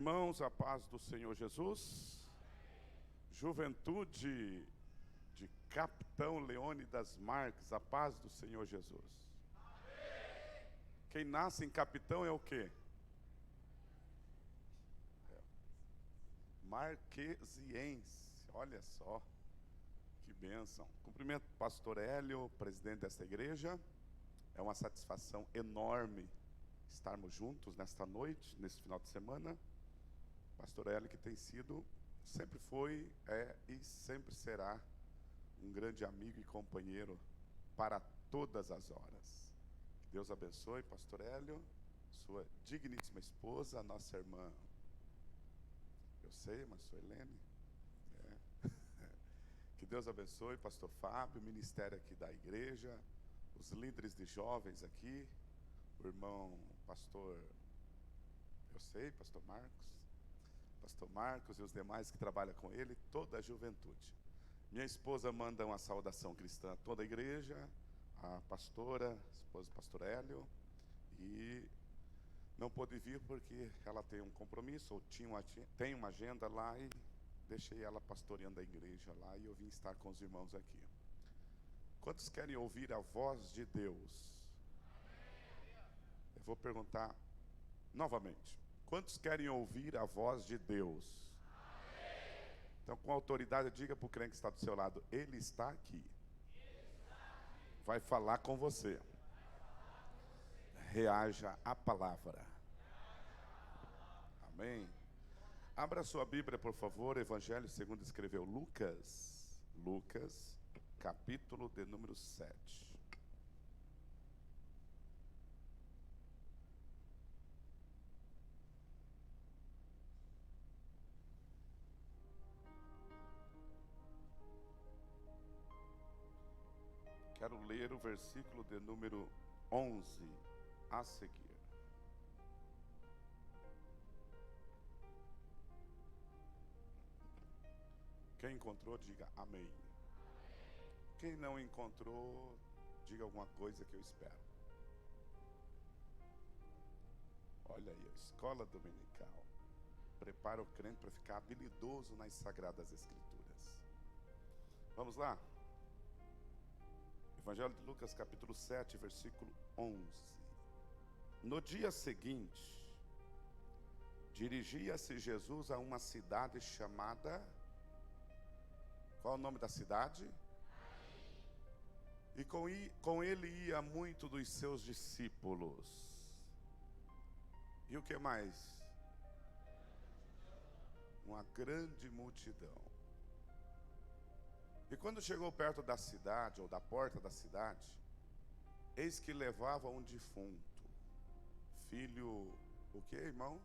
Irmãos, a paz do Senhor Jesus. Juventude de Capitão Leônidas Marques, a paz do Senhor Jesus. Quem nasce em capitão é o quê? Marquesiense. Olha só, que bênção. Cumprimento o pastor Hélio, presidente desta igreja. É uma satisfação enorme estarmos juntos nesta noite, nesse final de semana. Pastor Hélio, que tem sido, sempre foi, é e sempre será um grande amigo e companheiro para todas as horas. Que Deus abençoe, pastor Hélio, sua digníssima esposa, a nossa irmã. Eu sei, mas sou Helene. Que Deus abençoe, pastor Fábio, o ministério aqui da igreja, os líderes de jovens aqui, o irmão pastor, eu sei, pastor Marcos e os demais que trabalham com ele, toda a juventude. Minha esposa manda uma saudação cristã a toda a igreja, a pastora, a esposa do pastor Hélio, e não pôde vir porque ela tem um compromisso, ou tem uma agenda lá, e deixei ela pastoreando a igreja lá, e eu vim estar com os irmãos aqui. Quantos querem ouvir a voz de Deus? Eu vou perguntar novamente. Quantos querem ouvir a voz de Deus? Amém. Então, com autoridade, diga para o crente que está do seu lado: Ele está aqui. Vai falar com você. Reaja à palavra. Amém. Abra sua Bíblia, por favor. Evangelho segundo escreveu Lucas. Lucas, capítulo de número 7. Quero ler o versículo de número 11 a seguir. Quem encontrou, diga amém. Quem não encontrou, diga alguma coisa que eu espero. Olha aí, a escola dominical prepara o crente para ficar habilidoso nas sagradas escrituras. Vamos lá? Evangelho de Lucas, capítulo 7, versículo 11. No dia seguinte, dirigia-se Jesus a uma cidade chamada... Qual é o nome da cidade? E com ele ia muito dos seus discípulos. E o que mais? Uma grande multidão. E quando chegou perto da cidade, ou da porta da cidade, eis que levava um defunto, filho, o que, irmãos?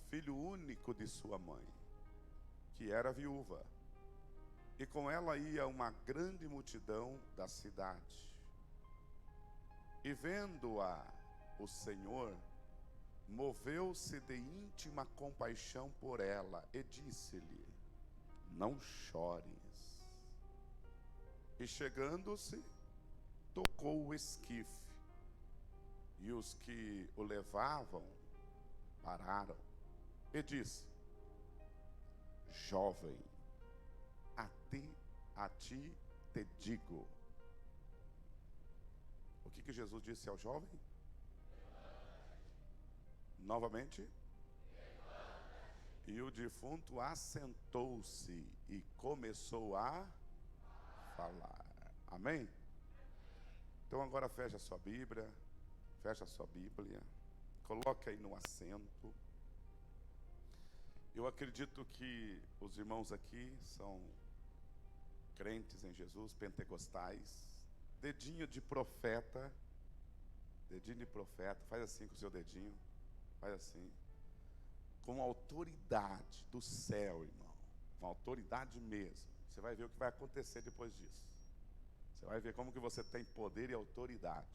Filho único de sua mãe, que era viúva. E com ela ia uma grande multidão da cidade. E vendo-a, o Senhor moveu-se de íntima compaixão por ela e disse-lhe: não chores. E chegando-se, tocou o esquife, e os que o levavam pararam, e disse: jovem, a ti te digo. O que Jesus disse ao jovem? Novamente. E o defunto assentou-se e começou a falar. Amém? Então agora fecha a sua Bíblia. Fecha a sua Bíblia. Coloque aí no assento. Eu acredito que os irmãos aqui são crentes em Jesus, pentecostais. Dedinho de profeta. Dedinho de profeta. Faz assim com o seu dedinho. Faz assim. Com autoridade do céu, irmão. Com autoridade mesmo. Você vai ver o que vai acontecer depois disso. Você vai ver como que você tem poder e autoridade.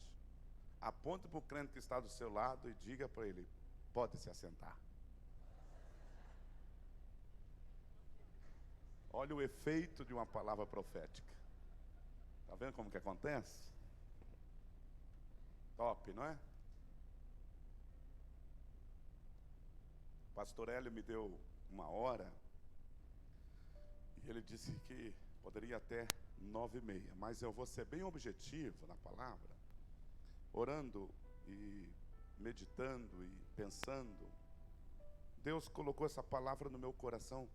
Aponte para o crente que está do seu lado e diga para ele: pode se assentar. Olha o efeito de uma palavra profética. Está vendo como que acontece? Top, não é? pastor Hélio me deu uma hora, e ele disse que poderia até 9h30, mas eu vou ser bem objetivo na palavra, orando e meditando e pensando. Deus colocou essa palavra no meu coração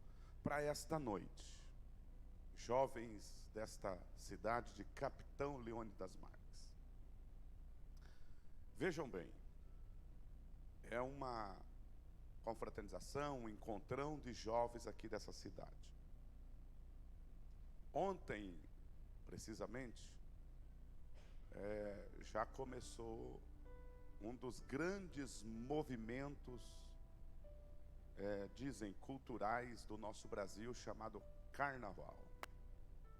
para esta noite. Jovens desta cidade de Capitão Leônidas das Marques. Vejam bem, é uma confraternização, um encontrão de jovens aqui dessa cidade. Ontem, precisamente, já começou um dos grandes movimentos, dizem, culturais do nosso Brasil, chamado Carnaval.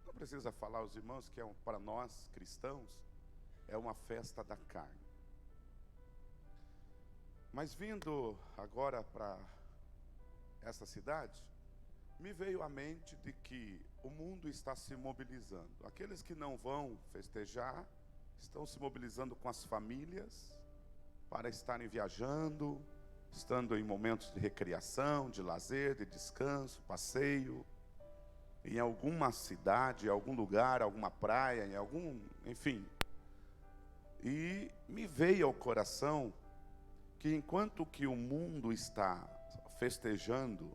Não precisa falar aos irmãos que para nós cristãos é uma festa da carne. Mas vindo agora para essa cidade, me veio à mente de que o mundo está se mobilizando. Aqueles que não vão festejar estão se mobilizando com as famílias para estarem viajando, estando em momentos de recreação, de lazer, de descanso, passeio, em alguma cidade, em algum lugar, alguma praia, enfim. E me veio ao coração que enquanto que o mundo está festejando,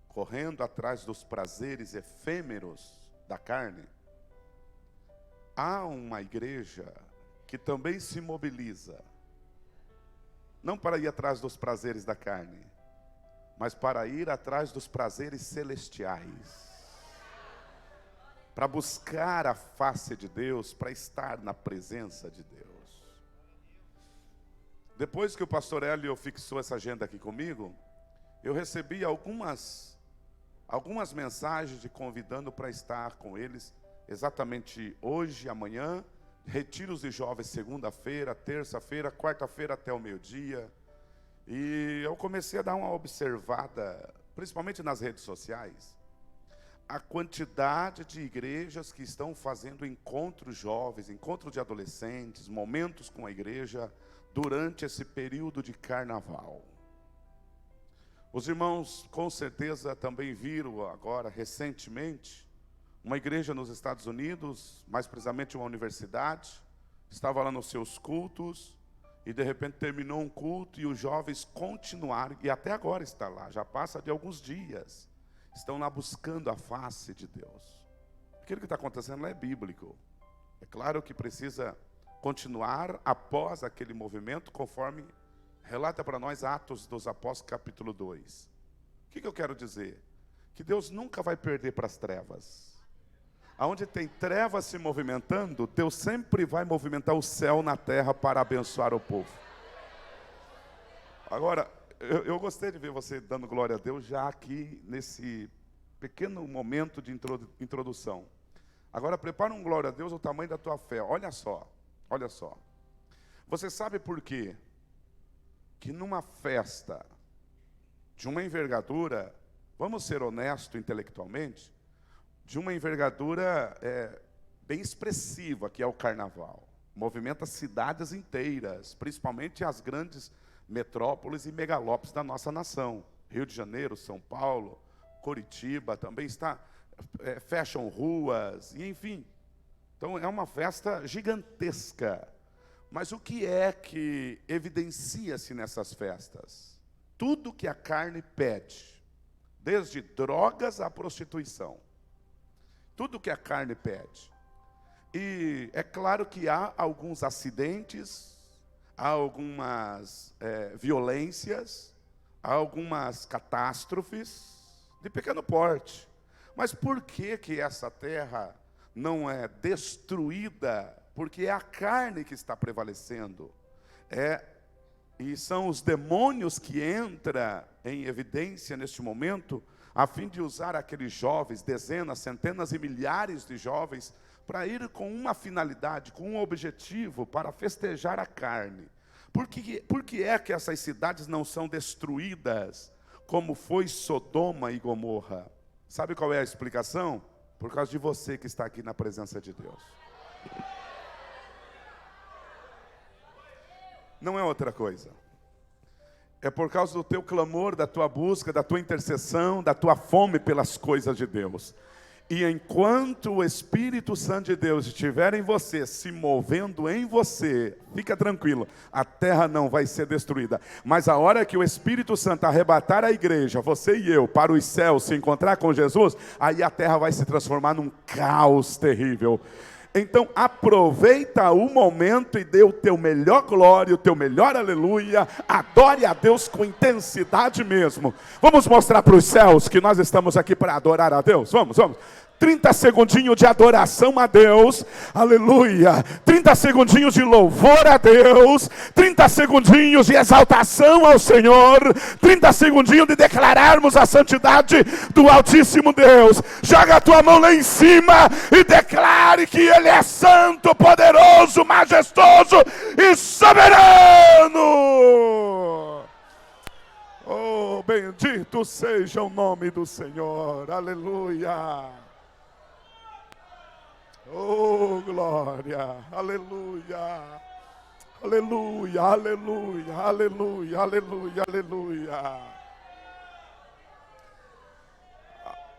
correndo atrás dos prazeres efêmeros da carne, há uma igreja que também se mobiliza, não para ir atrás dos prazeres da carne, mas para ir atrás dos prazeres celestiais, para buscar a face de Deus, para estar na presença de Deus. Depois que o pastor Hélio fixou essa agenda aqui comigo, eu recebi algumas mensagens de convidando para estar com eles exatamente hoje, amanhã, retiros de jovens segunda-feira, terça-feira, quarta-feira até o meio-dia. E eu comecei a dar uma observada, principalmente nas redes sociais, a quantidade de igrejas que estão fazendo encontros jovens, encontros de adolescentes, momentos com a igreja durante esse período de carnaval. Os irmãos com certeza também viram agora, recentemente, uma igreja nos Estados Unidos, mais precisamente uma universidade, estava lá nos seus cultos, e de repente terminou um culto, e os jovens continuaram, e até agora está lá, já passa de alguns dias, estão lá buscando a face de Deus. Aquilo que está acontecendo lá é bíblico. É claro que precisa continuar após aquele movimento, conforme relata para nós Atos dos Apóstolos, capítulo 2. O que eu quero dizer? Que Deus nunca vai perder para as trevas. Aonde tem trevas se movimentando, Deus sempre vai movimentar o céu na terra para abençoar o povo. Agora, eu gostei de ver você dando glória a Deus já aqui nesse pequeno momento de introdução. Agora, prepara um glória a Deus o tamanho da tua fé. Olha só. Você sabe por quê? Que numa festa de uma envergadura, vamos ser honestos intelectualmente, de uma envergadura bem expressiva, que é o carnaval. Movimenta cidades inteiras, principalmente as grandes metrópoles e megalópolis da nossa nação. Rio de Janeiro, São Paulo, Curitiba também fecham ruas, e enfim. Então é uma festa gigantesca. Mas o que é que evidencia-se nessas festas? Tudo que a carne pede, desde drogas à prostituição. Tudo que a carne pede. E é claro que há alguns acidentes, há algumas violências, há algumas catástrofes de pequeno porte. Mas por que essa terra não é destruída? Porque é a carne que está prevalecendo. E são os demônios que entram em evidência neste momento, a fim de usar aqueles jovens, dezenas, centenas e milhares de jovens, para ir com uma finalidade, com um objetivo, para festejar a carne. Por que é que essas cidades não são destruídas, como foi Sodoma e Gomorra? Sabe qual é a explicação? Por causa de você que está aqui na presença de Deus. Não é outra coisa. é por causa do teu clamor, da tua busca, da tua intercessão, da tua fome pelas coisas de Deus. E enquanto o Espírito Santo de Deus estiver em você, se movendo em você, fica tranquilo, a terra não vai ser destruída. Mas a hora que o Espírito Santo arrebatar a igreja, você e eu, para os céus, se encontrar com Jesus, aí a terra vai se transformar num caos terrível. Então aproveita o momento e dê o teu melhor glória, o teu melhor aleluia, adore a Deus com intensidade mesmo. Vamos mostrar para os céus que nós estamos aqui para adorar a Deus? Vamos. 30 segundinhos de adoração a Deus, aleluia, 30 segundinhos de louvor a Deus, 30 segundinhos de exaltação ao Senhor, 30 segundinhos de declararmos a santidade do Altíssimo Deus. Joga a tua mão lá em cima e declare que Ele é santo, poderoso, majestoso e soberano. Oh, bendito seja o nome do Senhor, aleluia. Oh, glória, aleluia, aleluia, aleluia, aleluia, aleluia, aleluia.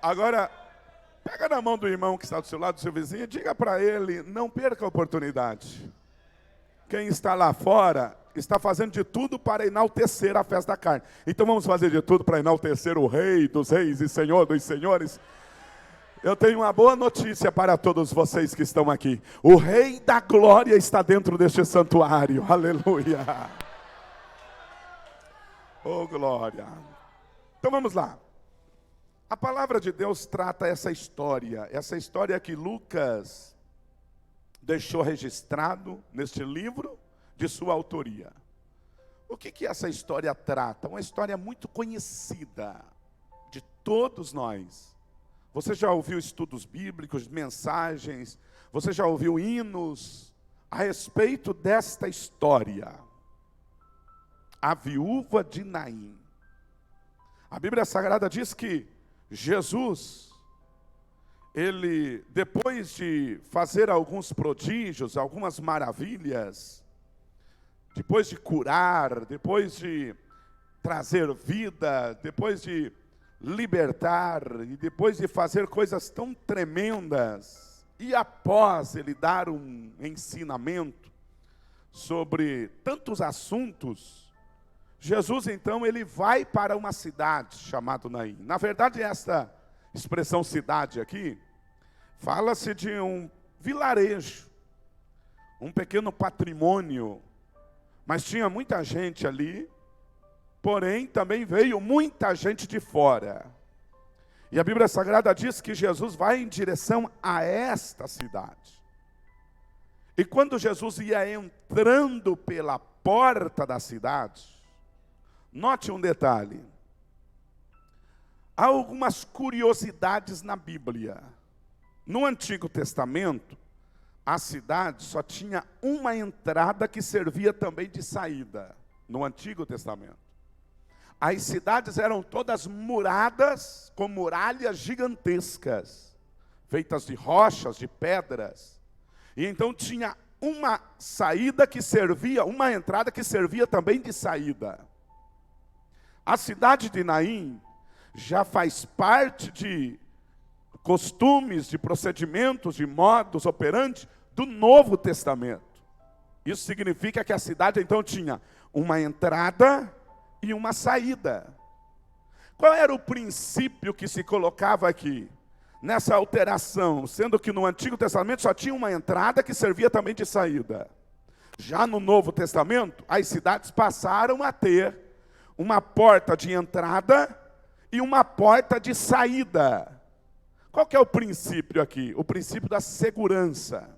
Agora, pega na mão do irmão que está do seu lado, do seu vizinho, e diga para ele, não perca a oportunidade. Quem está lá fora está fazendo de tudo para enaltecer a festa da carne. Então vamos fazer de tudo para enaltecer o Rei dos Reis e Senhor dos Senhores. Eu tenho uma boa notícia para todos vocês que estão aqui. O Rei da Glória está dentro deste santuário. Aleluia. Oh, glória. Então vamos lá. A palavra de Deus trata essa história que Lucas deixou registrado neste livro de sua autoria. O que essa história trata? Uma história muito conhecida de todos nós. Você já ouviu estudos bíblicos, mensagens, você já ouviu hinos a respeito desta história. A viúva de Naim. A Bíblia Sagrada diz que Jesus, ele, depois de fazer alguns prodígios, algumas maravilhas, depois de curar, depois de trazer vida, depois de libertar, e depois de fazer coisas tão tremendas, e após ele dar um ensinamento sobre tantos assuntos, Jesus então ele vai para uma cidade chamada Naim. Na verdade esta expressão cidade aqui, fala-se de um vilarejo, um pequeno patrimônio, mas tinha muita gente ali. Porém, também veio muita gente de fora. E a Bíblia Sagrada diz que Jesus vai em direção a esta cidade. E quando Jesus ia entrando pela porta da cidade, note um detalhe. Há algumas curiosidades na Bíblia. No Antigo Testamento, a cidade só tinha uma entrada que servia também de saída. No Antigo Testamento. As cidades eram todas muradas com muralhas gigantescas, feitas de rochas, de pedras. E então tinha uma saída que servia, uma entrada que servia também de saída. A cidade de Naim já faz parte de costumes, de procedimentos, de modos operantes do Novo Testamento. Isso significa que a cidade então tinha uma entrada e uma saída. Qual era o princípio que se colocava aqui? Nessa alteração, sendo que no Antigo Testamento só tinha uma entrada que servia também de saída. Já no Novo Testamento, as cidades passaram a ter uma porta de entrada e uma porta de saída. Qual que é o princípio aqui? O princípio da segurança.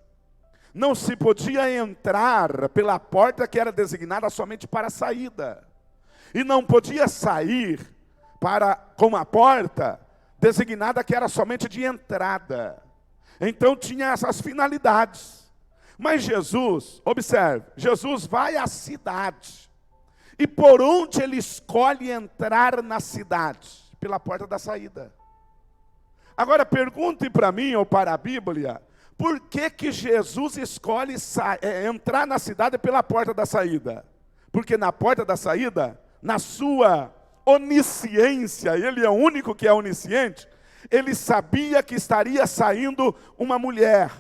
Não se podia entrar pela porta que era designada somente para a saída. E não podia sair com a porta designada que era somente de entrada. Então tinha essas finalidades. Mas Jesus, observe, Jesus vai à cidade. E por onde ele escolhe entrar na cidade? Pela porta da saída. Agora pergunte para mim ou para a Bíblia, por que Jesus escolhe entrar na cidade pela porta da saída? Porque na porta da saída na sua onisciência, ele é o único que é onisciente, ele sabia que estaria saindo uma mulher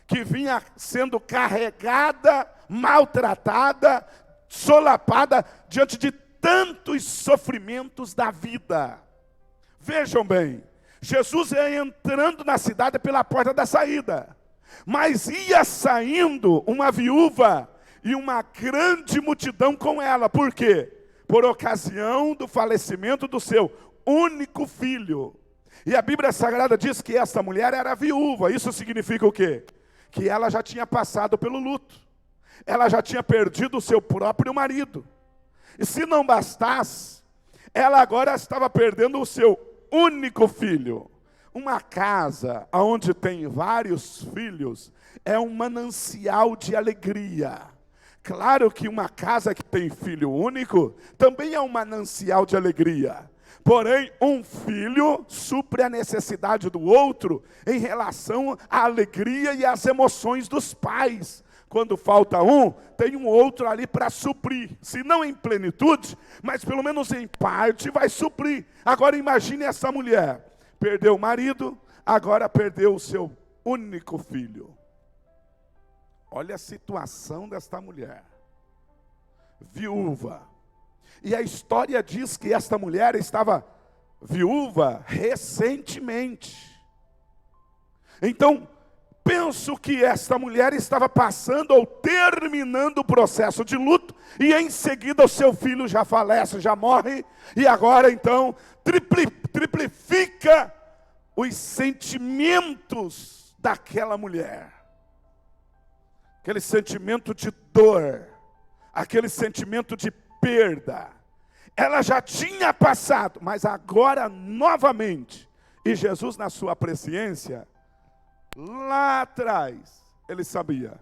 que vinha sendo carregada, maltratada, solapada diante de tantos sofrimentos da vida. Vejam bem, Jesus ia entrando na cidade pela porta da saída, mas ia saindo uma viúva e uma grande multidão com ela. Por quê? Por ocasião do falecimento do seu único filho. E a Bíblia Sagrada diz que essa mulher era viúva. Isso significa o quê? Que ela já tinha passado pelo luto. Ela já tinha perdido o seu próprio marido. E se não bastasse, ela agora estava perdendo o seu único filho. Uma casa onde tem vários filhos é um manancial de alegria. Claro que uma casa que tem filho único também é um manancial de alegria. Porém, um filho supre a necessidade do outro em relação à alegria e às emoções dos pais. Quando falta um, tem um outro ali para suprir. Se não em plenitude, mas pelo menos em parte vai suprir. Agora imagine essa mulher. Perdeu o marido, agora perdeu o seu único filho. Olha a situação desta mulher. Viúva. E a história diz que esta mulher estava viúva recentemente. Então, penso que esta mulher estava passando ou terminando o processo de luto, e em seguida o seu filho já falece, já morre, e agora então triplifica os sentimentos daquela mulher. Aquele sentimento de dor, aquele sentimento de perda. Ela já tinha passado, mas agora novamente. E Jesus, na sua presciência, lá atrás, ele sabia,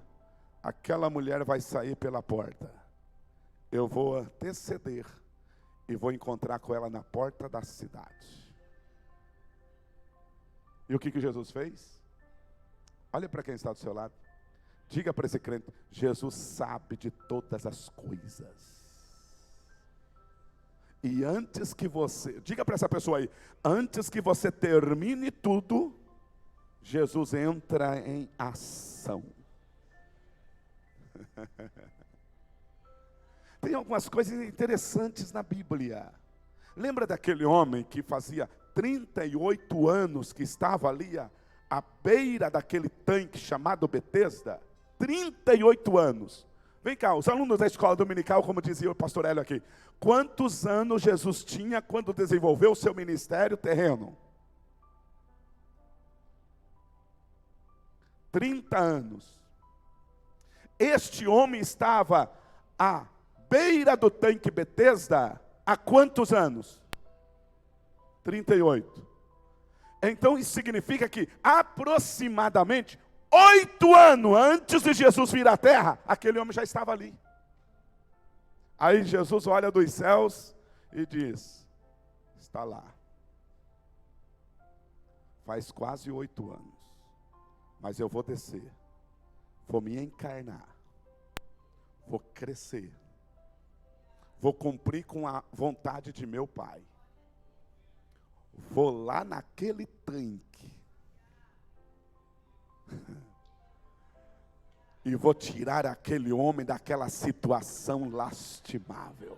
aquela mulher vai sair pela porta. Eu vou anteceder e vou encontrar com ela na porta da cidade. E o que Jesus fez? Olha para quem está do seu lado. Diga para esse crente, Jesus sabe de todas as coisas. E antes que você, diga para essa pessoa aí, antes que você termine tudo, Jesus entra em ação. Tem algumas coisas interessantes na Bíblia. Lembra daquele homem que fazia 38 anos que estava ali à beira daquele tanque chamado Betesda? 38 anos. Vem cá, os alunos da escola dominical, como dizia o pastor Hélio aqui, quantos anos Jesus tinha quando desenvolveu o seu ministério terreno? 30 anos. Este homem estava à beira do tanque Betesda há quantos anos? 38. Então isso significa que aproximadamente 8 anos antes de Jesus vir à terra, aquele homem já estava ali. Aí Jesus olha dos céus e diz, está lá. Faz quase 8 anos. Mas eu vou descer, vou me encarnar, vou crescer, vou cumprir com a vontade de meu Pai. Vou lá naquele tanque e vou tirar aquele homem daquela situação lastimável.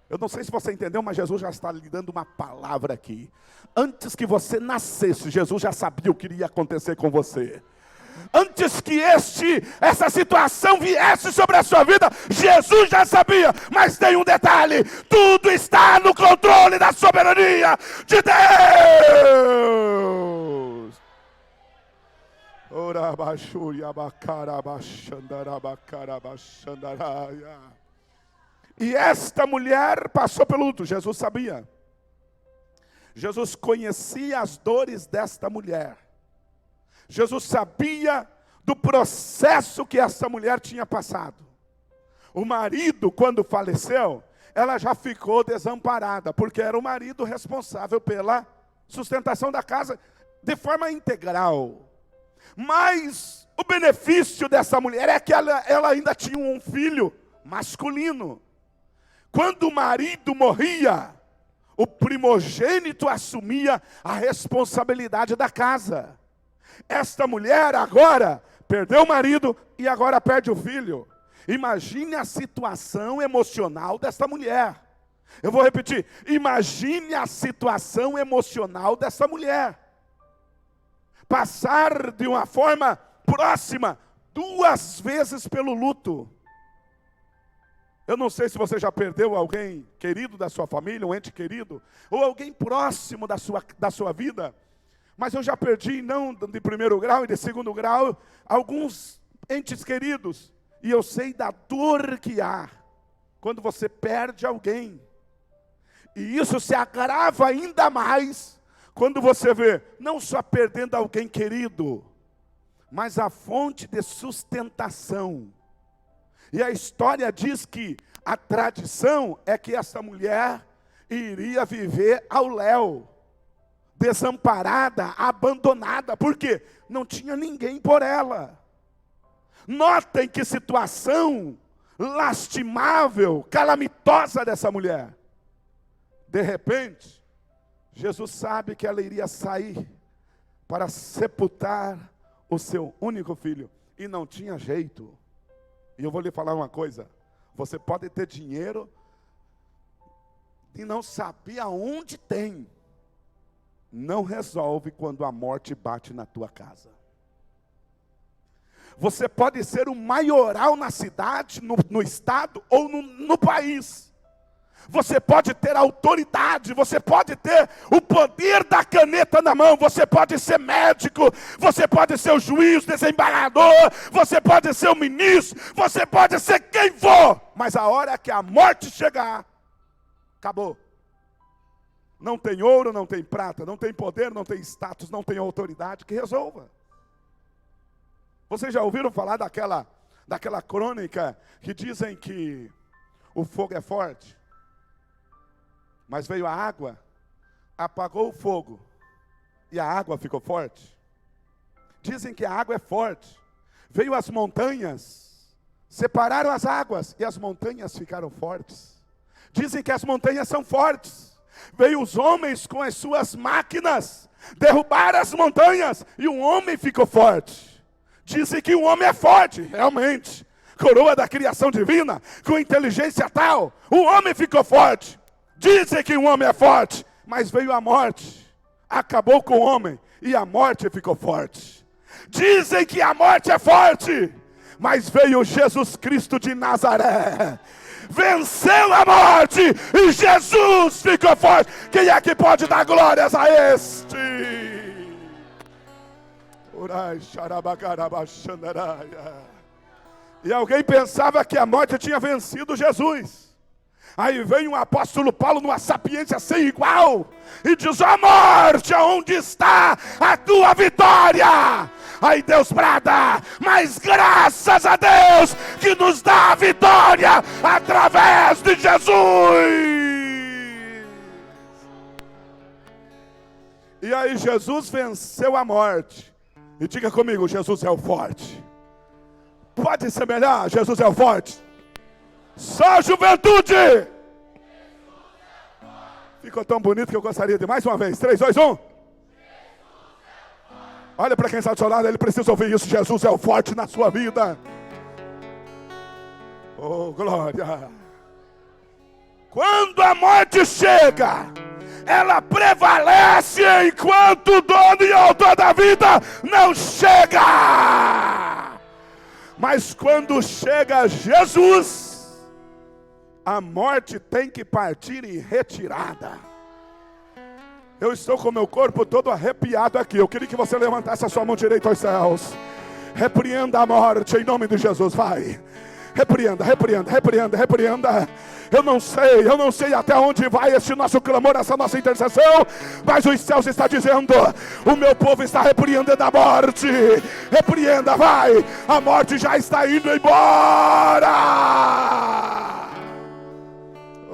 Eu não sei se você entendeu, mas Jesus já está lhe dando uma palavra aqui. Antes que você nascesse, Jesus já sabia o que iria acontecer com você. Antes que essa situação viesse sobre a sua vida, Jesus já sabia. Mas tem um detalhe: tudo está no controle da soberania de Deus. E esta mulher passou pelo luto. Jesus sabia. Jesus conhecia as dores desta mulher. Jesus sabia do processo que essa mulher tinha passado. O marido, quando faleceu, ela já ficou desamparada, porque era o marido responsável pela sustentação da casa de forma integral. Mas o benefício dessa mulher é que ela ainda tinha um filho masculino. Quando o marido morria, o primogênito assumia a responsabilidade da casa. Esta mulher agora perdeu o marido e agora perde o filho. Imagine a situação emocional desta mulher. Eu vou repetir, imagine a situação emocional dessa mulher. Passar de uma forma próxima 2 vezes pelo luto. Eu não sei se você já perdeu alguém querido da sua família, um ente querido, ou alguém próximo da sua vida, mas eu já perdi, não de primeiro grau e de segundo grau, alguns entes queridos, e eu sei da dor que há quando você perde alguém. E isso se agrava ainda mais quando você vê, não só perdendo alguém querido, mas a fonte de sustentação. E a história diz que a tradição é que essa mulher iria viver ao léu, desamparada, abandonada, porque não tinha ninguém por ela. Notem que situação lastimável, calamitosa dessa mulher. De repente, Jesus sabe que ela iria sair para sepultar o seu único filho, e não tinha jeito. E eu vou lhe falar uma coisa, você pode ter dinheiro e não saber aonde tem. Não resolve quando a morte bate na tua casa. Você pode ser o maioral na cidade, no estado ou no país. Você pode ter autoridade, você pode ter o poder da caneta na mão, você pode ser médico, você pode ser o juiz, desembargador, você pode ser o ministro, você pode ser quem for, mas a hora que a morte chegar, acabou. Não tem ouro, não tem prata, não tem poder, não tem status, não tem autoridade que resolva. Vocês já ouviram falar daquela crônica que dizem que o fogo é forte? Mas veio a água, apagou o fogo, e a água ficou forte. Dizem que a água é forte. Veio as montanhas, separaram as águas, e as montanhas ficaram fortes. Dizem que as montanhas são fortes. Veio os homens com as suas máquinas, derrubaram as montanhas, e o homem ficou forte. Dizem que o homem é forte, realmente. Coroa da criação divina, com inteligência tal, o homem ficou forte. Dizem que o homem é forte, mas veio a morte, acabou com o homem, e a morte ficou forte. Dizem que a morte é forte, mas veio Jesus Cristo de Nazaré, venceu a morte, e Jesus ficou forte. Quem é que pode dar glórias a este? E alguém pensava que a morte tinha vencido Jesus. Aí vem o apóstolo Paulo numa sapiência sem igual e diz: ó morte, aonde está a tua vitória? Aí Deus brada: mas graças a Deus que nos dá a vitória através de Jesus. E aí Jesus venceu a morte. E diga comigo: Jesus é o forte. Pode ser melhor? Jesus é o forte. Só juventude! Ficou tão bonito que eu gostaria de mais uma vez. 3, 2, 1. Olha para quem está do seu lado, ele precisa ouvir isso. Jesus é o forte na sua vida. Oh, glória! Quando a morte chega, ela prevalece enquanto o dono e autor da vida não chega. Mas quando chega Jesus, a morte tem que partir em retirada. Eu estou com meu corpo todo arrepiado aqui. Eu queria que você levantasse a sua mão direita aos céus. Repreenda a morte em nome de Jesus, vai. Repreenda, repreenda, repreenda, repreenda. Eu não sei até onde vai este nosso clamor, essa nossa intercessão, mas os céus estão dizendo: o meu povo está repreendendo a morte. Repreenda, vai. A morte já está indo embora.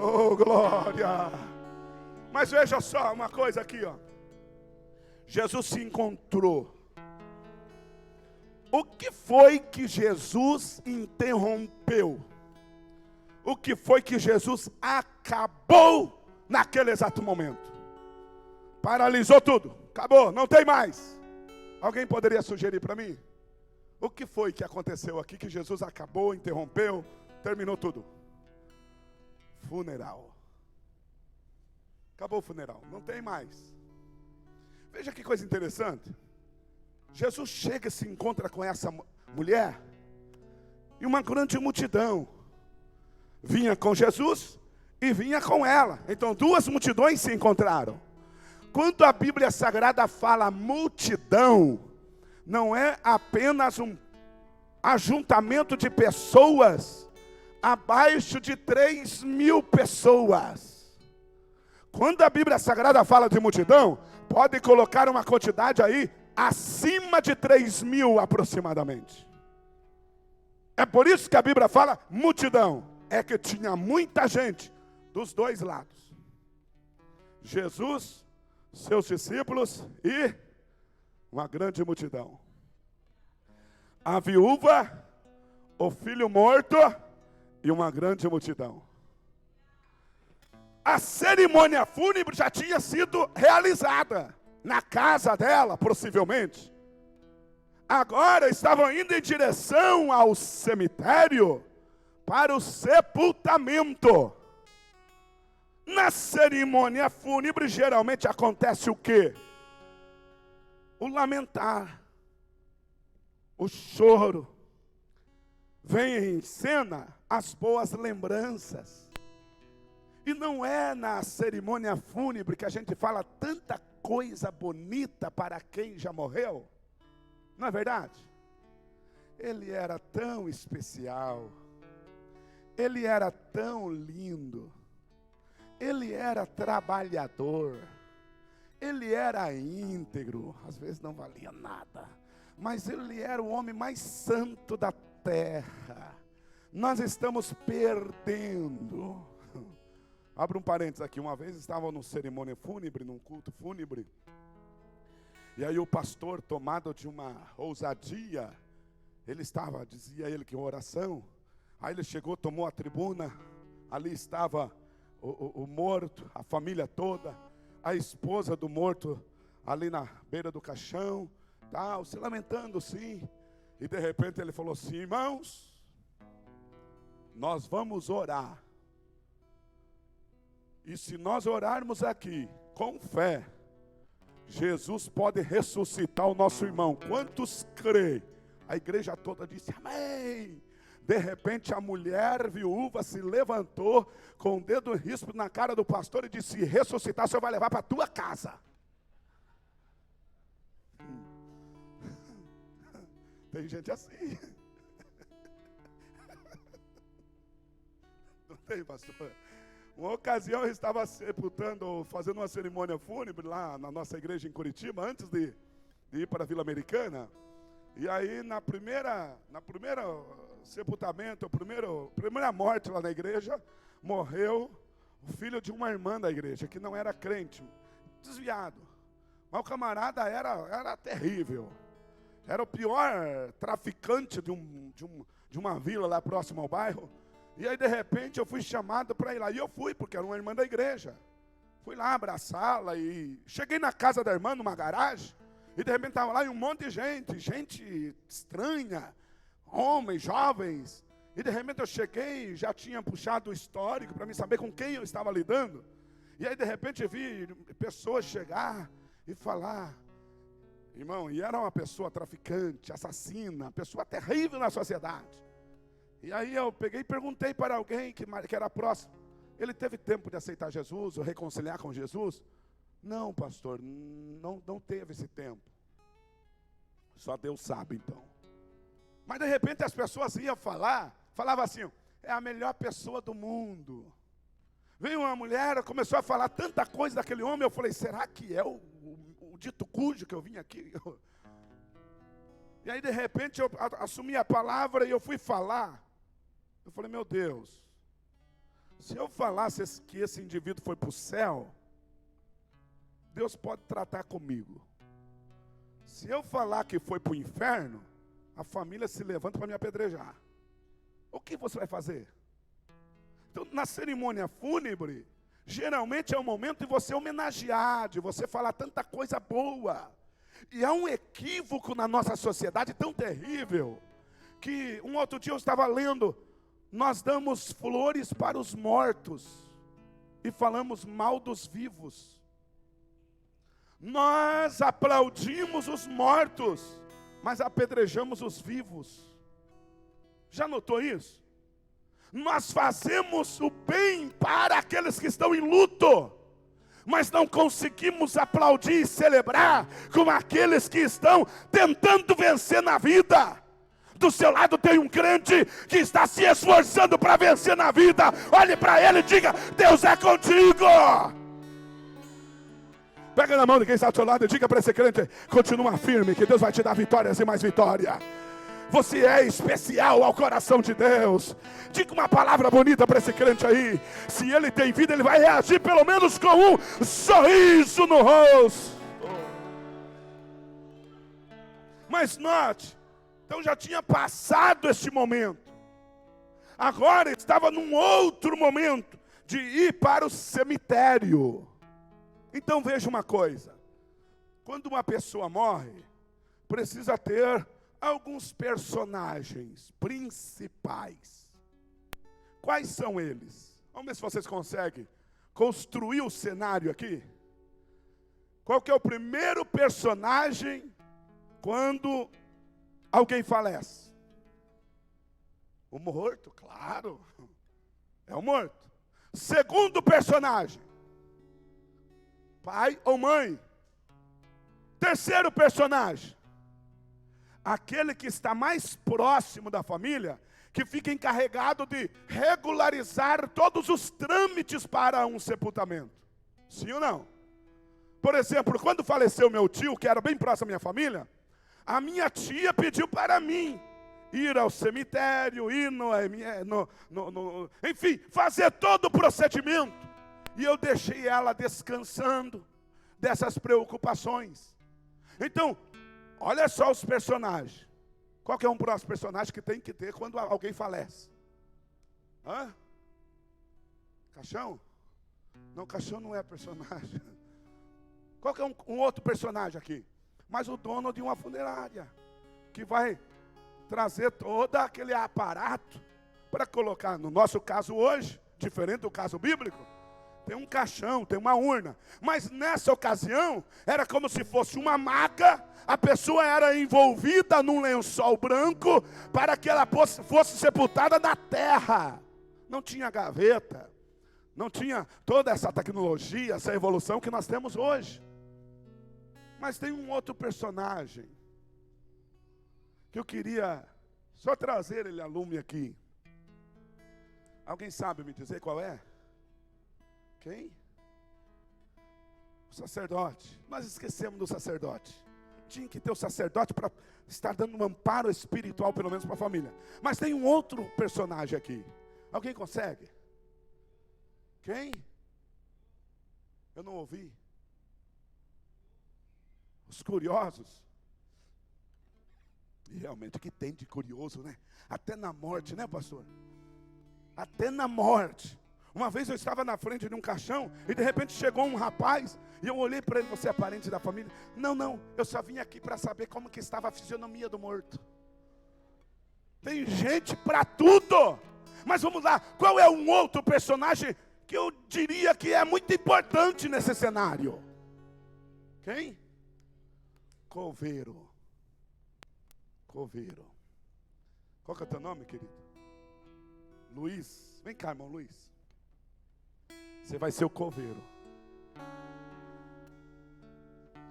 Oh, glória. Mas veja só uma coisa aqui, ó. Jesus se encontrou. O que foi que Jesus interrompeu? o que foi que Jesus acabou naquele exato momento. Paralisou tudo, acabou, não tem mais. Alguém poderia sugerir para mim? O que foi que aconteceu aqui que Jesus acabou, interrompeu, terminou tudo? Funeral. Acabou o funeral, não tem mais. Veja que coisa interessante. Jesus chega e se encontra com essa mulher, e uma grande multidão vinha com Jesus e vinha com ela. Então duas multidões se encontraram. Quando a Bíblia Sagrada fala multidão, não é apenas um ajuntamento de pessoas abaixo de 3.000 pessoas. Quando a Bíblia Sagrada fala de multidão, pode colocar uma quantidade aí acima de 3.000 aproximadamente. É por isso que a Bíblia fala multidão. É que tinha muita gente dos dois lados. Jesus, seus discípulos e uma grande multidão. A viúva, o filho morto e uma grande multidão. A cerimônia fúnebre já tinha sido realizada na casa dela, possivelmente. Agora estavam indo em direção ao cemitério para o sepultamento. Na cerimônia fúnebre geralmente acontece o quê? O lamentar, o choro. Vem em cena as boas lembranças. E não é na cerimônia fúnebre que a gente fala tanta coisa bonita para quem já morreu. Não é verdade? Ele era tão especial. Ele era tão lindo. Ele era trabalhador. Ele era íntegro. Às vezes não valia nada. Mas ele era o homem mais santo da terra. Nós estamos perdendo. Abra um parênteses aqui. Uma vez estava numa cerimônia fúnebre, num culto fúnebre. E aí o pastor, tomado de uma ousadia, dizia ele que uma oração. Aí ele chegou, tomou a tribuna. Ali estava o morto, a família toda, a esposa do morto ali na beira do caixão, tal, se lamentando sim. E de repente ele falou assim: irmãos, nós vamos orar. E se nós orarmos aqui com fé, Jesus pode ressuscitar o nosso irmão. Quantos creem? A igreja toda disse amém. De repente a mulher viúva se levantou com o dedo ríspido na cara do pastor e disse: se ressuscitar, o senhor vai levar para a tua casa. Tem gente assim. Não tem, pastor? Uma ocasião eu estava fazendo uma cerimônia fúnebre lá na nossa igreja em Curitiba, antes de ir para a Vila Americana. E aí na primeira sepultamento, primeira morte lá na igreja, morreu o filho de uma irmã da igreja, que não era crente, desviado. Mas o camarada era terrível. Era o pior traficante de uma vila lá próximo ao bairro. E aí de repente eu fui chamado para ir lá. E eu fui, porque era uma irmã da igreja. Fui lá abraçá-la e cheguei na casa da irmã, numa garagem. E de repente estava lá e um monte de gente estranha, homens, jovens. E de repente eu cheguei, já tinha puxado o histórico para mim saber com quem eu estava lidando. E aí de repente eu vi pessoas chegar e falar. Irmão, e era uma pessoa traficante, assassina, pessoa terrível na sociedade. E aí eu peguei e perguntei para alguém que era próximo. Ele teve tempo de aceitar Jesus ou reconciliar com Jesus? Não, pastor, não teve esse tempo. Só Deus sabe então. Mas de repente as pessoas iam falavam assim: é a melhor pessoa do mundo. Veio uma mulher, começou a falar tanta coisa daquele homem, eu falei: será que é o dito cujo que eu vim aqui? E aí de repente eu assumi a palavra e eu fui falar. Eu falei: meu Deus, se eu falasse que esse indivíduo foi para o céu, Deus pode tratar comigo. Se eu falar que foi para o inferno, a família se levanta para me apedrejar. O que você vai fazer? Então, na cerimônia fúnebre, geralmente é o momento de você homenagear, de você falar tanta coisa boa. E há um equívoco na nossa sociedade tão terrível, que um outro dia eu estava lendo, nós damos flores para os mortos e falamos mal dos vivos. Nós aplaudimos os mortos, mas apedrejamos os vivos. Já notou isso? Nós fazemos o bem para aqueles que estão em luto, mas não conseguimos aplaudir e celebrar com aqueles que estão tentando vencer na vida. Do seu lado tem um crente que está se esforçando para vencer na vida. Olhe para ele e diga: Deus é contigo. Pega na mão de quem está do seu lado e diga para esse crente: continua firme, que Deus vai te dar vitórias e mais vitória. Você é especial ao coração de Deus. Diga uma palavra bonita para esse crente aí. Se ele tem vida, ele vai reagir pelo menos com um sorriso no rosto. Mas note, então já tinha passado esse momento. Agora estava num outro momento de ir para o cemitério. Então veja uma coisa. Quando uma pessoa morre, precisa ter alguns personagens principais. Quais são eles? Vamos ver se vocês conseguem construir o cenário aqui. Qual que é o primeiro personagem quando alguém falece? O morto, claro. É o morto. Segundo personagem: pai ou mãe. Terceiro personagem: aquele que está mais próximo da família, que fica encarregado de regularizar todos os trâmites para um sepultamento. Sim ou não? Por exemplo, quando faleceu meu tio, que era bem próximo da minha família, a minha tia pediu para mim ir ao cemitério, ir enfim, fazer todo o procedimento. E eu deixei ela descansando dessas preocupações. Então, olha só os personagens. Qual que é um próximo personagem que tem que ter quando alguém falece? Hã? Caixão? Não, caixão não é personagem. Qual que é um outro personagem aqui? Mas o dono de uma funerária, que vai trazer todo aquele aparato para colocar, no nosso caso hoje, diferente do caso bíblico, tem um caixão, tem uma urna. Mas nessa ocasião, era como se fosse uma maca. A pessoa era envolvida num lençol branco para que ela fosse sepultada na terra. Não tinha gaveta, não tinha toda essa tecnologia, essa evolução que nós temos hoje. Mas tem um outro personagem que eu queria só trazer ele a lume aqui. Alguém sabe me dizer qual é? Quem? O sacerdote. Nós esquecemos do sacerdote. Tinha que ter o sacerdote para estar dando um amparo espiritual, pelo menos para a família. Mas tem um outro personagem aqui. Alguém consegue? Quem? Eu não ouvi. Os curiosos. E realmente o que tem de curioso, né? Até na morte, né, pastor? Até na morte. Uma vez eu estava na frente de um caixão e de repente chegou um rapaz e eu olhei para ele: você é parente da família? Não, eu só vim aqui para saber como que estava a fisionomia do morto. Tem gente para tudo. Mas vamos lá, qual é um outro personagem que eu diria que é muito importante nesse cenário? Quem? Coveiro. Coveiro. Qual que é o teu nome, querido? Luiz. Vem cá, irmão Luiz. Você vai ser o coveiro.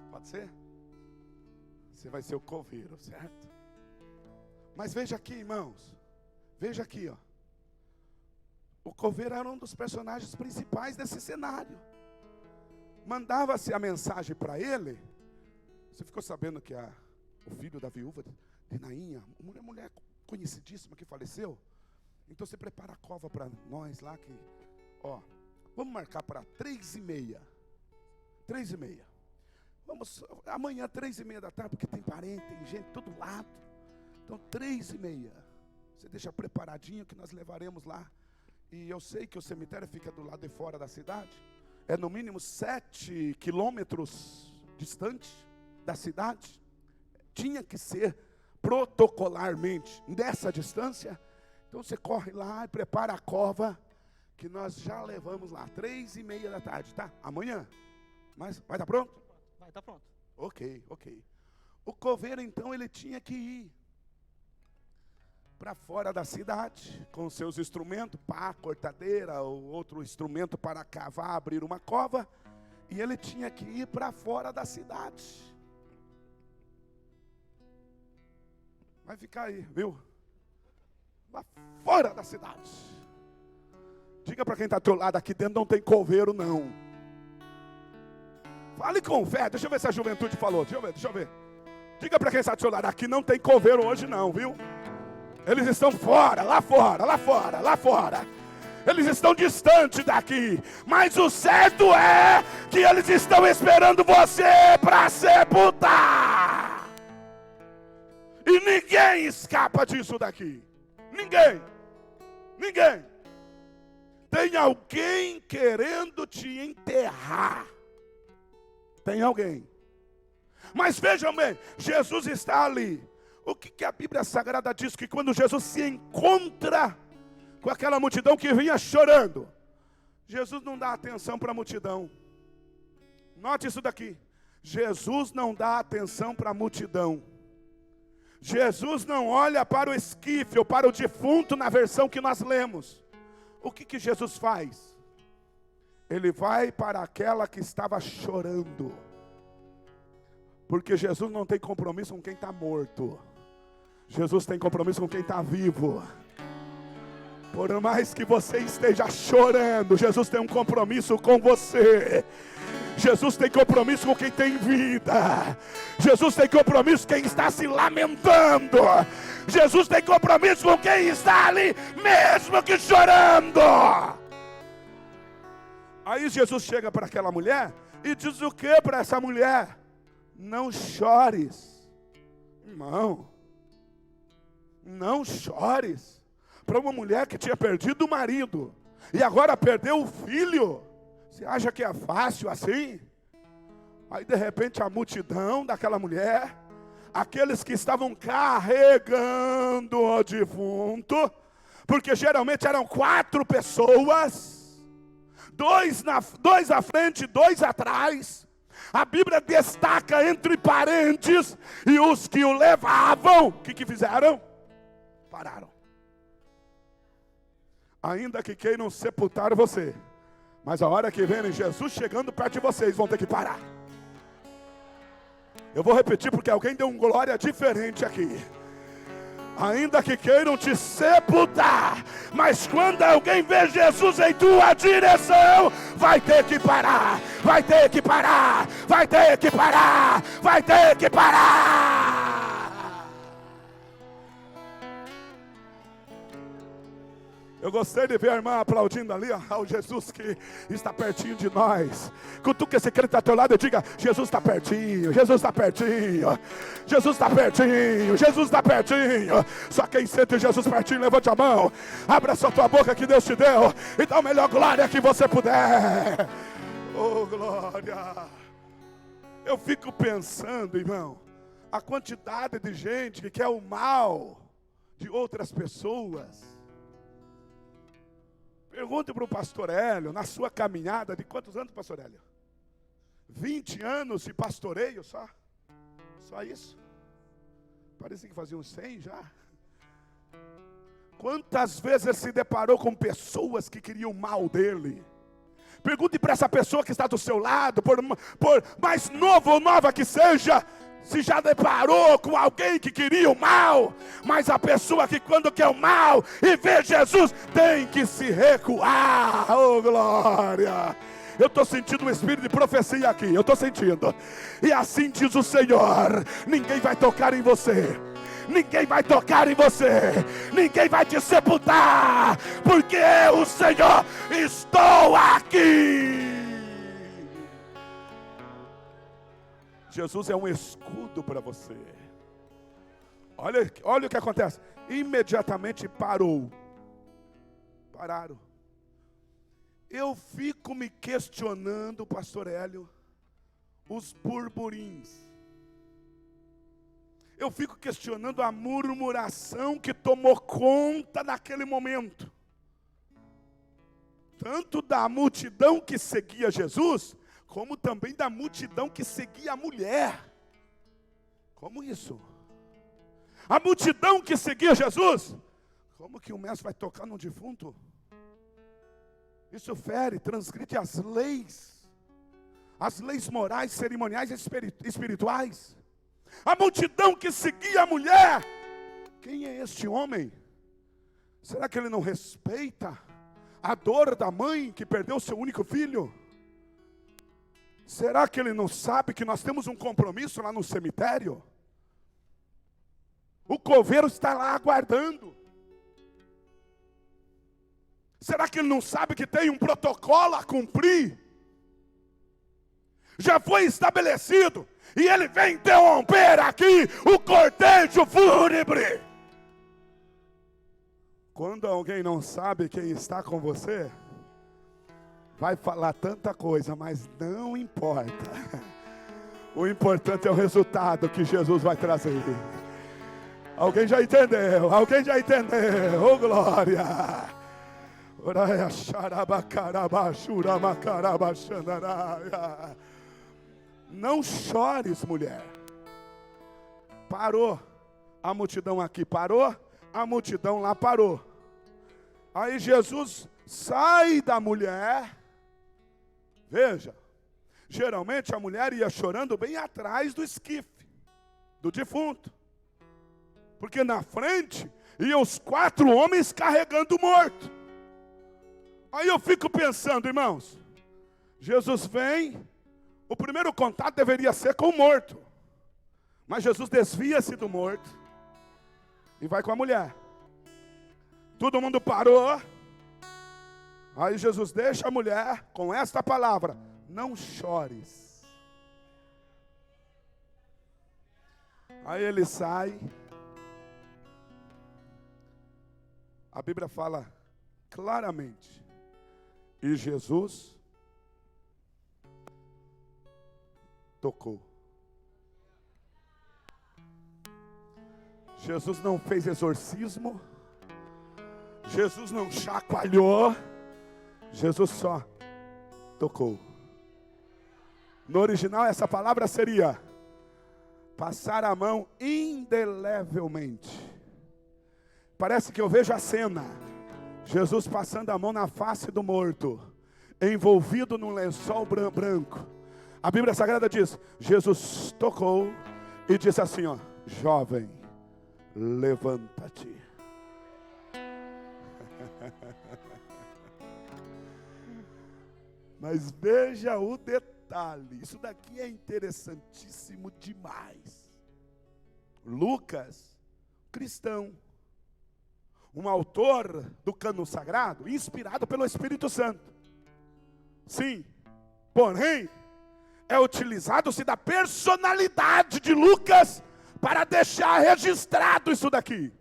Pode ser? Você vai ser o coveiro, certo? Mas veja aqui, irmãos. Veja aqui, ó. O coveiro era um dos personagens principais desse cenário. Mandava-se a mensagem para ele. Você ficou sabendo que o filho da viúva de Nainha, uma mulher conhecidíssima que faleceu? Então você prepara a cova para nós lá que, ó, vamos marcar para 3h30. 3h30. Vamos, amanhã 3h30 da tarde, porque tem parente, tem gente de todo lado. Então 3h30. Você deixa preparadinho que nós levaremos lá. E eu sei que o cemitério fica do lado de fora da cidade. É no mínimo 7 quilômetros distante da cidade. Tinha que ser protocolarmente nessa distância. Então você corre lá e prepara a cova, que nós já levamos lá, 3:30 da tarde, tá? Amanhã. Mas vai estar pronto? Vai estar pronto. Ok. O coveiro então ele tinha que ir para fora da cidade, com seus instrumentos, pá, cortadeira, ou outro instrumento para cavar, abrir uma cova, e ele tinha que ir para fora da cidade. Vai ficar aí, viu? Lá fora da cidade. Diga para quem está ao teu lado, aqui dentro não tem coveiro não. Fale com fé, deixa eu ver se a juventude falou, deixa eu ver. Diga para quem está ao teu lado, aqui não tem coveiro hoje não, viu? Eles estão fora, lá fora. Eles estão distantes daqui. Mas o certo é que eles estão esperando você para sepultar. E ninguém escapa disso daqui. Ninguém. Tem alguém querendo te enterrar. Tem alguém. Mas vejam bem, Jesus está ali. O que a Bíblia Sagrada diz? Que quando Jesus se encontra com aquela multidão que vinha chorando, Jesus não dá atenção para a multidão. Note isso daqui. Jesus não dá atenção para a multidão. Jesus não olha para o esquife ou para o defunto na versão que nós lemos. O que Jesus faz? Ele vai para aquela que estava chorando. Porque Jesus não tem compromisso com quem está morto. Jesus tem compromisso com quem está vivo. Por mais que você esteja chorando, Jesus tem um compromisso com você. Jesus tem compromisso com quem tem vida. Jesus tem compromisso com quem está se lamentando. Jesus tem compromisso com quem está ali, mesmo que chorando. Aí Jesus chega para aquela mulher e diz o que para essa mulher? Não chores. Irmão, não chores. Para uma mulher que tinha perdido o marido e agora perdeu o filho. Você acha que é fácil assim? Aí de repente a multidão daquela mulher, aqueles que estavam carregando o defunto, porque geralmente eram 4 pessoas, 2 à frente, 2 atrás. A Bíblia destaca entre parênteses, e os que o levavam, o que fizeram? Pararam. Ainda que queiram sepultar você, mas a hora que verem Jesus chegando perto de vocês, vão ter que parar. Eu vou repetir porque alguém deu um glória diferente aqui. Ainda que queiram te sepultar, mas quando alguém vê Jesus em tua direção, vai ter que parar, vai ter que parar, vai ter que parar, vai ter que parar. Eu gostei de ver a irmã aplaudindo ali, ó, o Jesus que está pertinho de nós. Cutuca esse crente ao teu lado e diga: Jesus está pertinho, Jesus está pertinho, Jesus está pertinho, Jesus está pertinho. Só quem sente Jesus pertinho, levante a mão, abra só tua boca que Deus te deu e dá a melhor glória que você puder. Oh, glória. Eu fico pensando, irmão, a quantidade de gente que quer o mal de outras pessoas. Pergunte para o pastor Hélio, na sua caminhada, de quantos anos, pastor Hélio? 20 anos de pastoreio só? Só isso? Parecia que fazia uns 100 já. Quantas vezes ele se deparou com pessoas que queriam mal dele? Pergunte para essa pessoa que está do seu lado, por mais novo ou nova que seja, se já deparou com alguém que queria o mal. Mas a pessoa que quando quer o mal e vê Jesus, tem que se recuar. Oh, glória! Eu estou sentindo um espírito de profecia aqui, eu estou sentindo. E assim diz o Senhor: ninguém vai tocar em você, ninguém vai tocar em você, ninguém vai te sepultar, porque eu, o Senhor, estou aqui. Jesus é um escudo para você. Olha o que acontece. Imediatamente pararam. Eu fico me questionando, pastor Hélio, os burburins. Eu fico questionando a murmuração que tomou conta naquele momento. Tanto da multidão que seguia Jesus, como também da multidão que seguia a mulher. Como isso? A multidão que seguia Jesus, como que o mestre vai tocar num defunto? Isso fere, transgride as leis morais, cerimoniais e espirituais. A multidão que seguia a mulher, quem é este homem? Será que ele não respeita a dor da mãe que perdeu seu único filho? Será que ele não sabe que nós temos um compromisso lá no cemitério? O coveiro está lá aguardando. Será que ele não sabe que tem um protocolo a cumprir? Já foi estabelecido, e ele vem interromper aqui o cortejo fúnebre. Quando alguém não sabe quem está com você, vai falar tanta coisa, mas não importa. O importante é o resultado que Jesus vai trazer. Alguém já entendeu? Alguém já entendeu? Oh, glória! Não chores, mulher. Parou. A multidão aqui parou, a multidão lá parou. Aí Jesus sai da mulher. Veja, geralmente a mulher ia chorando bem atrás do esquife, do defunto. Porque na frente iam os 4 homens carregando o morto. Aí eu fico pensando, irmãos, Jesus vem, o primeiro contato deveria ser com o morto. Mas Jesus desvia-se do morto e vai com a mulher. Todo mundo parou. Aí Jesus deixa a mulher com esta palavra: não chores. Aí ele sai. A Bíblia fala claramente. E Jesus tocou. Jesus não fez exorcismo. Jesus não chacoalhou. Jesus só tocou. No original essa palavra seria passar a mão indelevelmente. Parece que eu vejo a cena. Jesus passando a mão na face do morto, envolvido num lençol branco. A Bíblia Sagrada diz, Jesus tocou e disse assim, ó: jovem, levanta-te. Mas veja o detalhe, isso daqui é interessantíssimo demais. Lucas, cristão, um autor do cânon sagrado, inspirado pelo Espírito Santo. Sim, porém, é utilizado-se da personalidade de Lucas para deixar registrado isso daqui.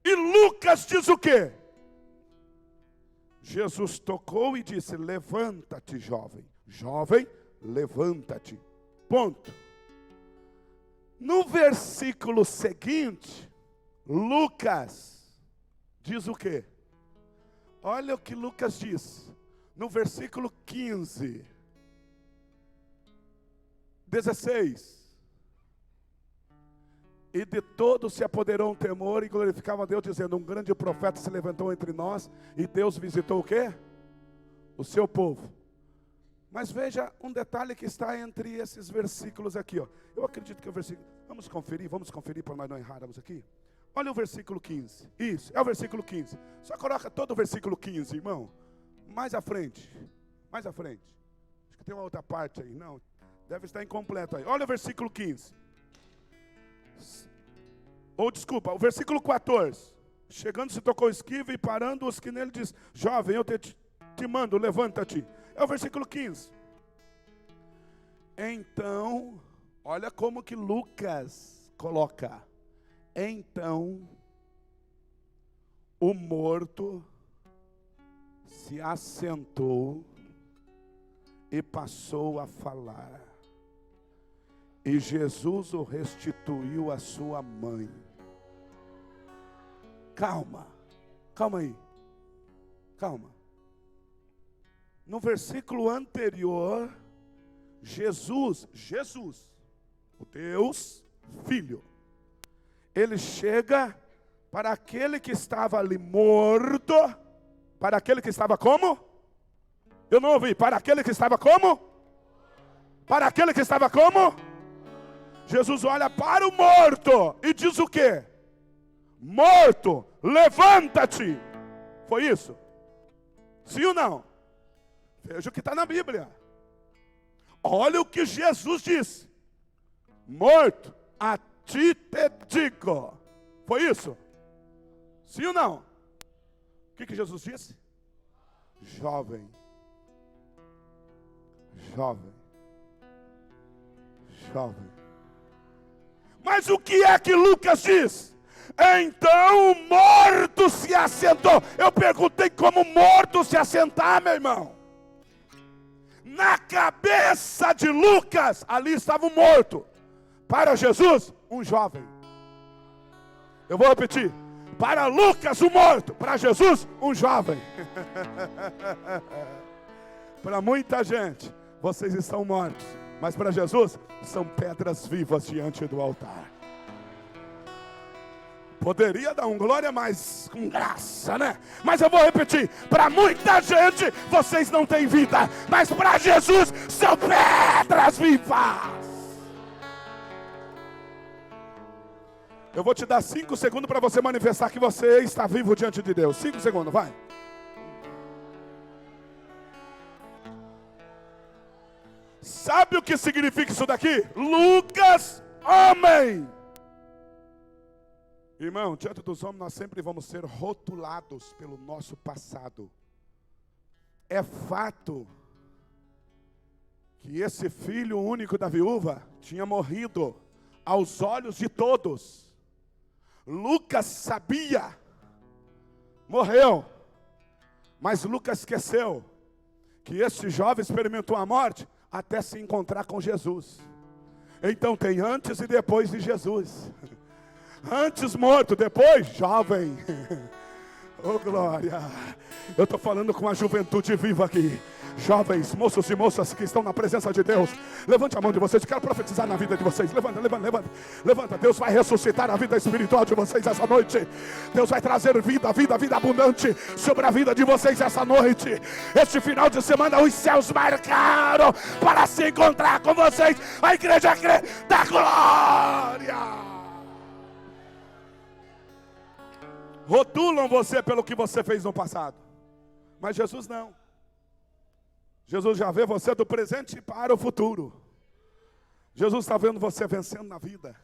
E Lucas diz o quê? Jesus tocou e disse, levanta-te, jovem. Jovem, levanta-te. Ponto. No versículo seguinte, Lucas diz o quê? Olha o que Lucas diz. No versículo 15, 16. E de todos se apoderou um temor e glorificava a Deus, dizendo, um grande profeta se levantou entre nós, e Deus visitou o quê? O seu povo. Mas veja um detalhe que está entre esses versículos aqui, ó. Eu acredito que o versículo, vamos conferir para nós não errarmos aqui. Olha o versículo 15, isso, é o versículo 15. Só coloca todo o versículo 15, irmão. Mais à frente. Acho que tem uma outra parte aí, não, deve estar incompleto aí. Olha o versículo 15. Ou desculpa, o versículo 14. Chegando se tocou esquiva e parando os que nele diz, jovem, eu te mando, levanta-te. É o versículo 15. Então, olha como que Lucas coloca. Então, o morto se assentou e passou a falar. E Jesus o restituiu à sua mãe. Calma aí. Calma. No versículo anterior, Jesus, o Deus Filho, ele chega para aquele que estava ali morto. Para aquele que estava como? Eu não ouvi. Para aquele que estava como? Para aquele que estava como? Jesus olha para o morto e diz o quê? Morto, levanta-te. Foi isso? Sim ou não? Veja o que está na Bíblia. Olha o que Jesus disse. Morto, a ti te digo. Foi isso? Sim ou não? O que Jesus disse? Jovem. Mas o que é que Lucas diz? Então o morto se assentou. Eu perguntei como morto se assentar, meu irmão. Na cabeça de Lucas, ali estava um morto. Para Jesus, um jovem. Eu vou repetir. Para Lucas, um morto. Para Jesus, um jovem. Para muita gente, vocês estão mortos. Mas para Jesus, são pedras vivas diante do altar. Poderia dar um glória, mas com graça, né? Mas eu vou repetir. Para muita gente, vocês não têm vida. Mas para Jesus, são pedras vivas. Eu vou te dar 5 segundos para você manifestar que você está vivo diante de Deus. 5 segundos, vai. Sabe o que significa isso daqui? Lucas, homem. Irmão, diante dos homens nós sempre vamos ser rotulados pelo nosso passado. É fato que esse filho único da viúva tinha morrido aos olhos de todos. Lucas sabia, morreu, mas Lucas esqueceu que esse jovem experimentou a morte até se encontrar com Jesus. Então tem antes e depois de Jesus. Antes morto, depois jovem. Oh glória. Eu estou falando com a juventude viva aqui. Jovens, moços e moças que estão na presença de Deus, levante a mão de vocês, eu quero profetizar na vida de vocês. Levanta, Deus vai ressuscitar a vida espiritual de vocês essa noite. Deus vai trazer vida abundante sobre a vida de vocês essa noite. Este final de semana os céus marcaram para se encontrar com vocês. A igreja crê da glória. Rotulam você pelo que você fez no passado, mas Jesus não. Jesus já vê você do presente para o futuro. Jesus está vendo você vencendo na vida.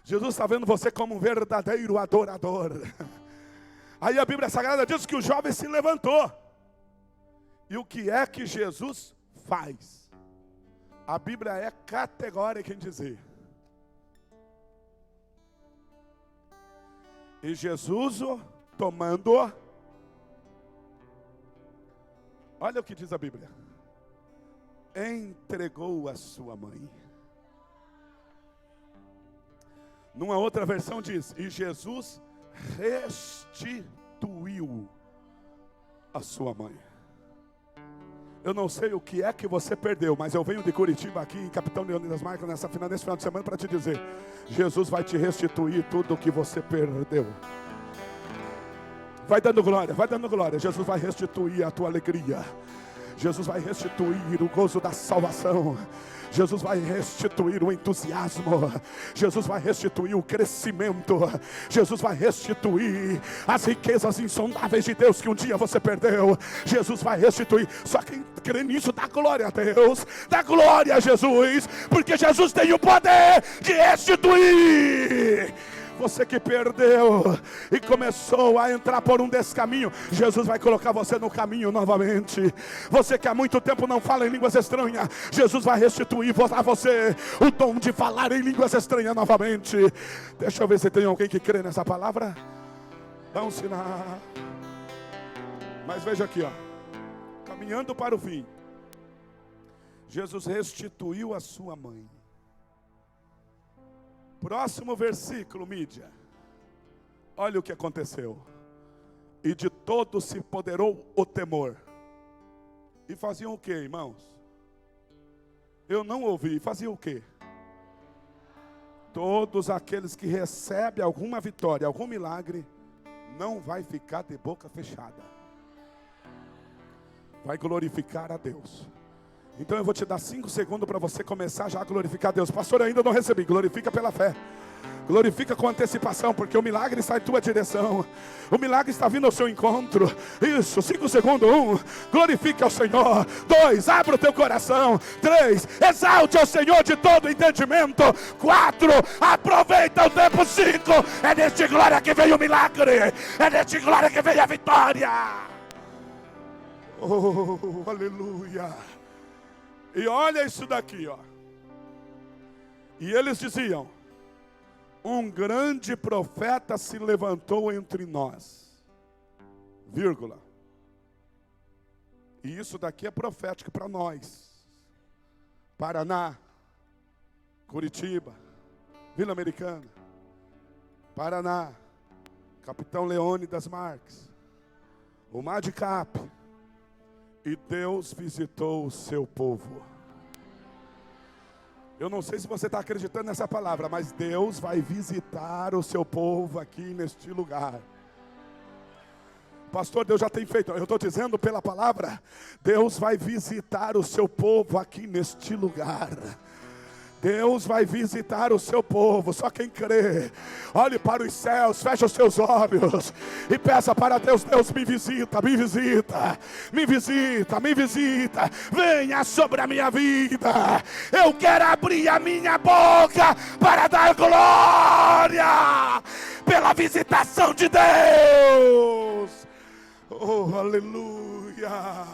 Jesus está vendo você como um verdadeiro adorador. Aí a Bíblia Sagrada diz que o jovem se levantou. E o que é que Jesus faz? A Bíblia é categórica em dizer. E Jesus, tomando-o, olha o que diz a Bíblia. Entregou a sua mãe. Numa outra versão diz, e Jesus restituiu a sua mãe. Eu não sei o que é que você perdeu, mas eu venho de Curitiba aqui, em Capitão Leônidas Marques, nesse final de semana, para te dizer, Jesus vai te restituir tudo o que você perdeu. Vai dando glória. Jesus vai restituir a tua alegria. Jesus vai restituir o gozo da salvação. Jesus vai restituir o entusiasmo. Jesus vai restituir o crescimento. Jesus vai restituir as riquezas insondáveis de Deus que um dia você perdeu. Jesus vai restituir. Só quem crê nisso dá glória a Deus, dá glória a Jesus, porque Jesus tem o poder de restituir. Você que perdeu e começou a entrar por um descaminho, Jesus vai colocar você no caminho novamente. Você que há muito tempo não fala em línguas estranhas, Jesus vai restituir a você o dom de falar em línguas estranhas novamente. Deixa eu ver se tem alguém que crê nessa palavra. Dá um sinal. Mas veja aqui, ó. Caminhando para o fim. Jesus restituiu a sua mãe. Próximo versículo, mídia. Olha o que aconteceu. E de todos se apoderou o temor. E faziam o que, irmãos? Eu não ouvi. Faziam o que? Todos aqueles que recebem alguma vitória, algum milagre, não vai ficar de boca fechada. Vai glorificar a Deus. Então eu vou te dar 5 segundos para você começar já a glorificar a Deus. Pastor, eu ainda não recebi. Glorifica pela fé. Glorifica com antecipação, porque o milagre está em tua direção. O milagre está vindo ao seu encontro. Isso, 5 segundos. 1, glorifique ao Senhor. 2, abra o teu coração. 3, exalte ao Senhor de todo entendimento. 4, aproveita o tempo. 5, é neste glória que veio o milagre. É neste glória que veio a vitória. Oh, aleluia. E olha isso daqui, ó. E eles diziam: um grande profeta se levantou entre nós. Vírgula. E isso daqui é profético para nós. Paraná, Curitiba, Vila Americana, Paraná, Capitão Leônidas Marques, o Madcap. E Deus visitou o seu povo. Eu não sei se você está acreditando nessa palavra, mas Deus vai visitar o seu povo aqui neste lugar. Pastor, Deus já tem feito. Eu estou dizendo pela palavra, Deus vai visitar o seu povo aqui neste lugar. Deus vai visitar o seu povo, só quem crê. Olhe para os céus, feche os seus olhos e peça para Deus: Deus, me visita, me visita, me visita, me visita. Venha sobre a minha vida. Eu quero abrir a minha boca para dar glória pela visitação de Deus. Oh, aleluia.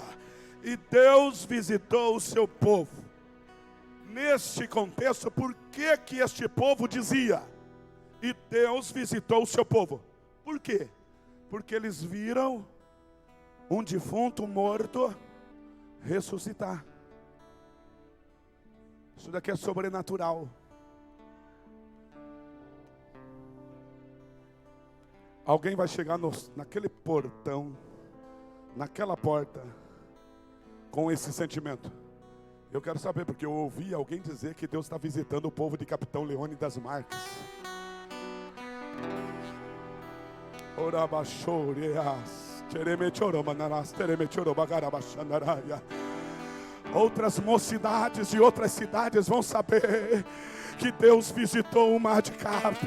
E Deus visitou o seu povo. Neste contexto, por que este povo dizia: e Deus visitou o seu povo? Por quê? Porque eles viram um defunto morto ressuscitar. Isso daqui é sobrenatural. Alguém vai chegar naquele portão, naquela porta, com esse sentimento. Eu quero saber, porque eu ouvi alguém dizer que Deus está visitando o povo de Capitão Leônidas Marques. Outras mocidades de outras cidades vão saber que Deus visitou o Madcap.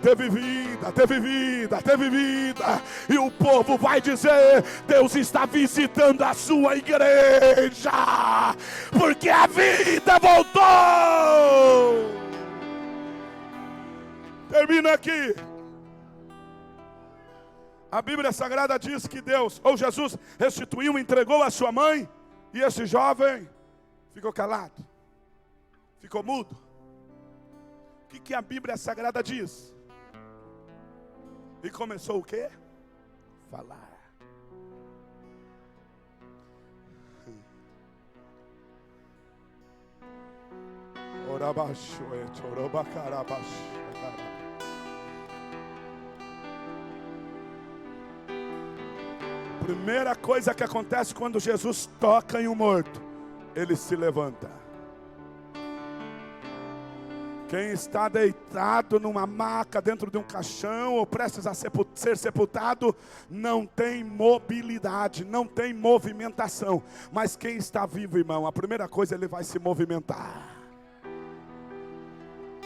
Teve vida, teve vida, teve vida. E o povo vai dizer: Deus está visitando a sua igreja, porque a vida voltou. Termina aqui. A Bíblia Sagrada diz que Deus, ou Jesus, restituiu, entregou a sua mãe. E esse jovem ficou calado, ficou mudo. O que a Bíblia Sagrada diz? E começou o quê? Falar. Primeira coisa que acontece quando Jesus toca em um morto, ele se levanta. Quem está deitado numa maca, dentro de um caixão, ou prestes a ser sepultado, não tem mobilidade, não tem movimentação. Mas quem está vivo, irmão, a primeira coisa, ele vai se movimentar.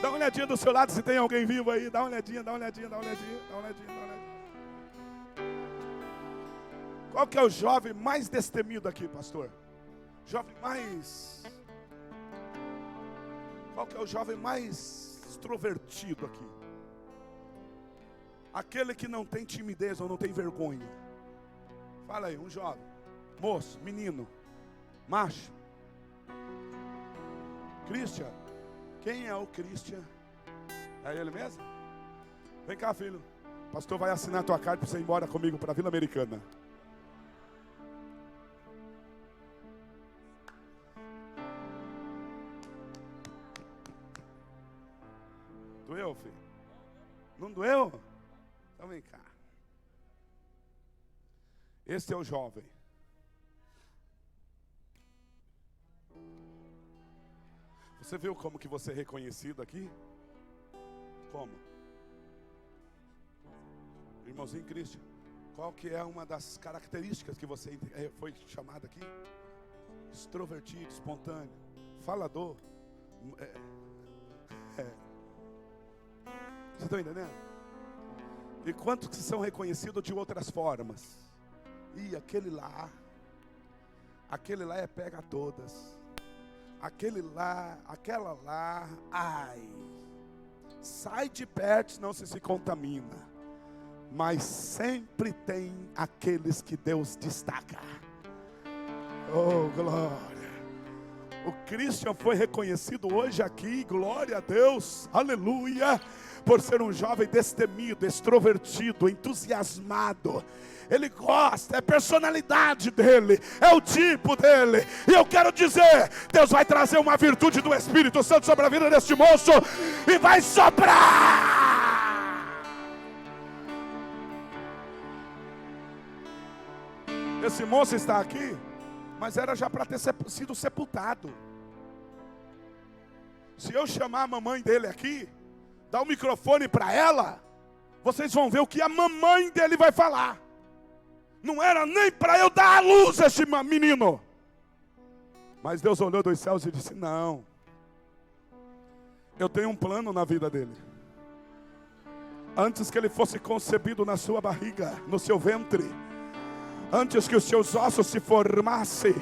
Dá uma olhadinha do seu lado, se tem alguém vivo aí. Dá uma olhadinha, dá uma olhadinha, dá uma olhadinha, dá uma olhadinha, dá uma olhadinha. Qual que é o jovem mais destemido aqui, pastor? Jovem mais... Qual que é o jovem mais extrovertido aqui? Aquele que não tem timidez ou não tem vergonha. Fala aí, um jovem, moço, menino, macho. Christian. Quem é o Christian? É ele mesmo? Vem cá, filho. Pastor, vai assinar a tua carta para você ir embora comigo para a Vila Americana. Doeu, filho? Não doeu? Então vem cá. Esse é o jovem. Você viu como que você é reconhecido aqui? Como? Irmãozinho Cristian, qual que é uma das características que você foi chamado aqui? Extrovertido, espontâneo, falador. Vocês estão entendendo? E quantos que são reconhecidos de outras formas? E aquele lá é pega todas. Aquele lá, aquela lá, ai, sai de perto, senão você se contamina. Mas sempre tem aqueles que Deus destaca. Oh, glória. O Christian foi reconhecido hoje aqui, glória a Deus, aleluia, por ser um jovem destemido, extrovertido, entusiasmado. Ele gosta, é a personalidade dele, é o tipo dele. E eu quero dizer, Deus vai trazer uma virtude do Espírito Santo sobre a vida deste moço e vai soprar. Esse moço está aqui, mas era já para ter sido sepultado. Se eu chamar a mamãe dele aqui, dar o microfone para ela, vocês vão ver o que a mamãe dele vai falar. Não era nem para eu dar à luz a este menino. Mas Deus olhou dos céus e disse: não, eu tenho um plano na vida dele. Antes que ele fosse concebido na sua barriga, no seu ventre, antes que os seus ossos se formassem,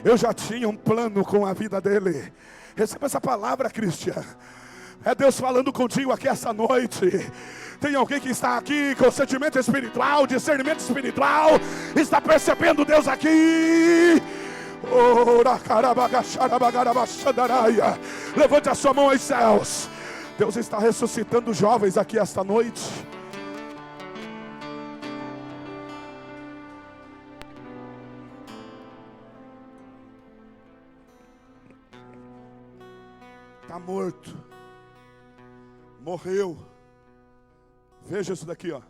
eu já tinha um plano com a vida dele. Receba essa palavra, Cristian. É Deus falando contigo aqui essa noite. Tem alguém que está aqui com sentimento espiritual, discernimento espiritual, está percebendo Deus aqui. Levante a sua mão aos céus. Deus está ressuscitando jovens aqui esta noite. Está morto. Morreu. Veja isso daqui, ó.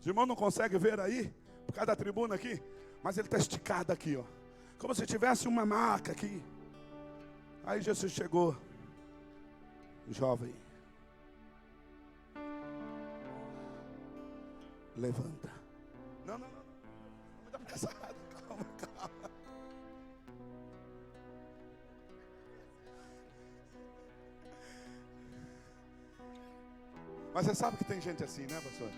Os irmãos não conseguem ver aí, por causa da tribuna aqui, mas ele está esticado aqui, ó. Como se tivesse uma maca aqui. Aí Jesus chegou. Jovem, levanta. Não. Não me dá pesado. Calma. Mas você sabe que tem gente assim, né, pastor?